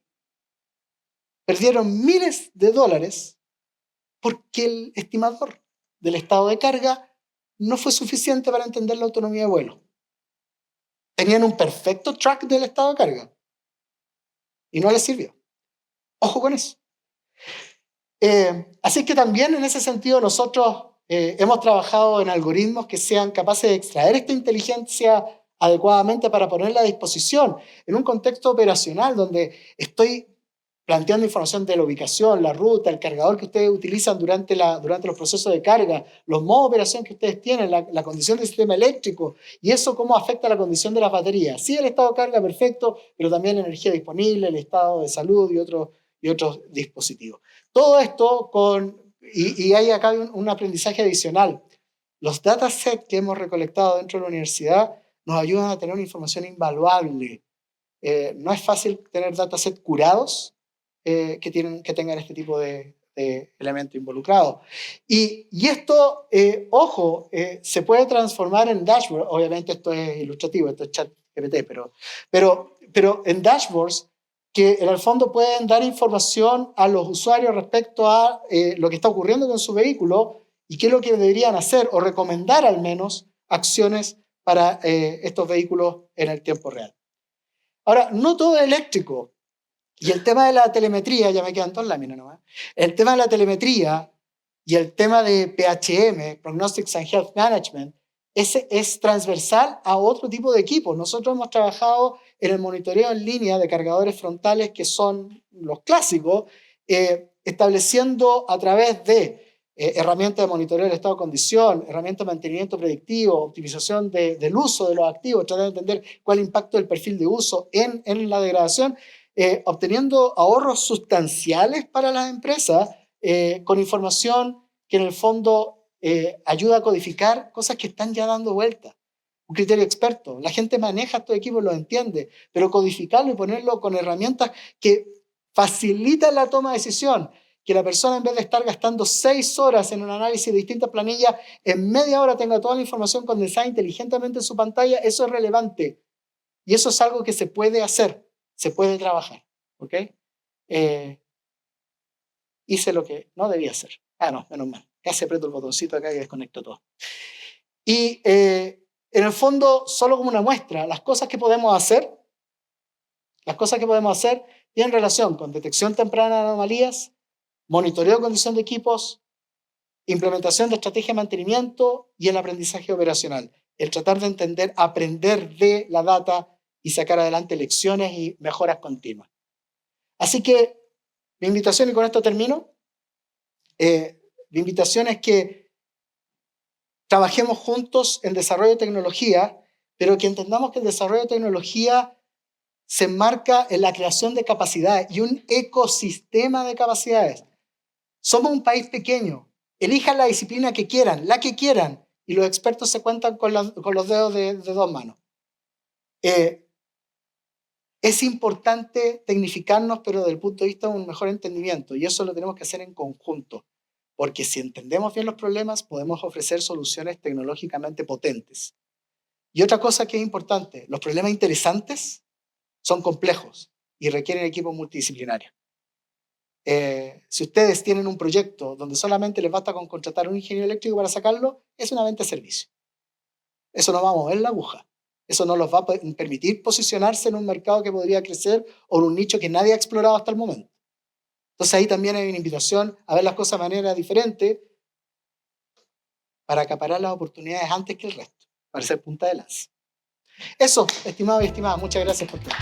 Perdieron miles de dólares porque el estimador del estado de carga no fue suficiente para entender la autonomía de vuelo. Tenían un perfecto track del estado de carga y no les sirvió. Ojo con eso. Así que también en ese sentido nosotros hemos trabajado en algoritmos que sean capaces de extraer esta inteligencia adecuadamente para ponerla a disposición en un contexto operacional donde estoy planteando información de la ubicación, la ruta, el cargador que ustedes utilizan durante los procesos de carga, los modos de operación que ustedes tienen, la condición del sistema eléctrico y eso cómo afecta la condición de las baterías. Sí, el estado de carga perfecto, pero también la energía disponible, el estado de salud y otros dispositivos. Todo esto y hay acá un aprendizaje adicional. Los datasets que hemos recolectado dentro de la universidad nos ayudan a tener una información invaluable. No es fácil tener datasets curados que tengan este tipo de elementos involucrados. Y esto, ojo, se puede transformar en dashboard. Obviamente esto es ilustrativo, esto es ChatGPT, pero en dashboards que en el fondo pueden dar información a los usuarios respecto a lo que está ocurriendo con su vehículo y qué es lo que deberían hacer o recomendar al menos acciones para estos vehículos en el tiempo real. Ahora, no todo es eléctrico. Y el tema de la telemetría, ya me quedan 2 láminas nomás, el tema de la telemetría y el tema de PHM, Prognostics and Health Management, ese es transversal a otro tipo de equipos. Nosotros hemos trabajado en el monitoreo en línea de cargadores frontales, que son los clásicos, estableciendo a través de herramientas de monitoreo del estado de condición, herramientas de mantenimiento predictivo, optimización del uso de los activos, tratar de entender cuál es el impacto del perfil de uso en la degradación, obteniendo ahorros sustanciales para las empresas con información que en el fondo ayuda a codificar cosas que están ya dando vuelta. Un criterio experto. La gente maneja estos equipos, lo entiende, pero codificarlo y ponerlo con herramientas que facilitan la toma de decisión, que la persona en vez de estar gastando 6 horas en un análisis de distintas planillas, en media hora tenga toda la información condensada inteligentemente en su pantalla, eso es relevante. Y eso es algo que se puede hacer, se puede trabajar. ¿Ok? Hice lo que no debía hacer. No, menos mal. Casi aprieto el botoncito acá y desconecto todo. Y en el fondo, solo como una muestra, las cosas que podemos hacer tienen relación con detección temprana de anomalías, monitoreo de condición de equipos, implementación de estrategia de mantenimiento y el aprendizaje operacional. El tratar de entender, aprender de la data y sacar adelante lecciones y mejoras continuas. Así que mi invitación, y con esto termino, mi invitación es que trabajemos juntos en desarrollo de tecnología, pero que entendamos que el desarrollo de tecnología se enmarca en la creación de capacidades y un ecosistema de capacidades. Somos un país pequeño. Elijan la disciplina que quieran, la que quieran, y los expertos se cuentan con los dedos de 2 manos. Es importante tecnificarnos, pero desde el punto de vista de un mejor entendimiento, y eso lo tenemos que hacer en conjunto, porque si entendemos bien los problemas, podemos ofrecer soluciones tecnológicamente potentes. Y otra cosa que es importante, los problemas interesantes son complejos y requieren equipos multidisciplinarios. Si ustedes tienen un proyecto donde solamente les basta con contratar un ingeniero eléctrico para sacarlo, es una venta de servicio. Eso no va a mover la aguja. Eso no los va a permitir posicionarse en un mercado que podría crecer o en un nicho que nadie ha explorado hasta el momento. Entonces ahí también hay una invitación a ver las cosas de manera diferente para acaparar las oportunidades antes que el resto, para ser punta de lanza. Eso, estimados y estimadas, muchas gracias por todo.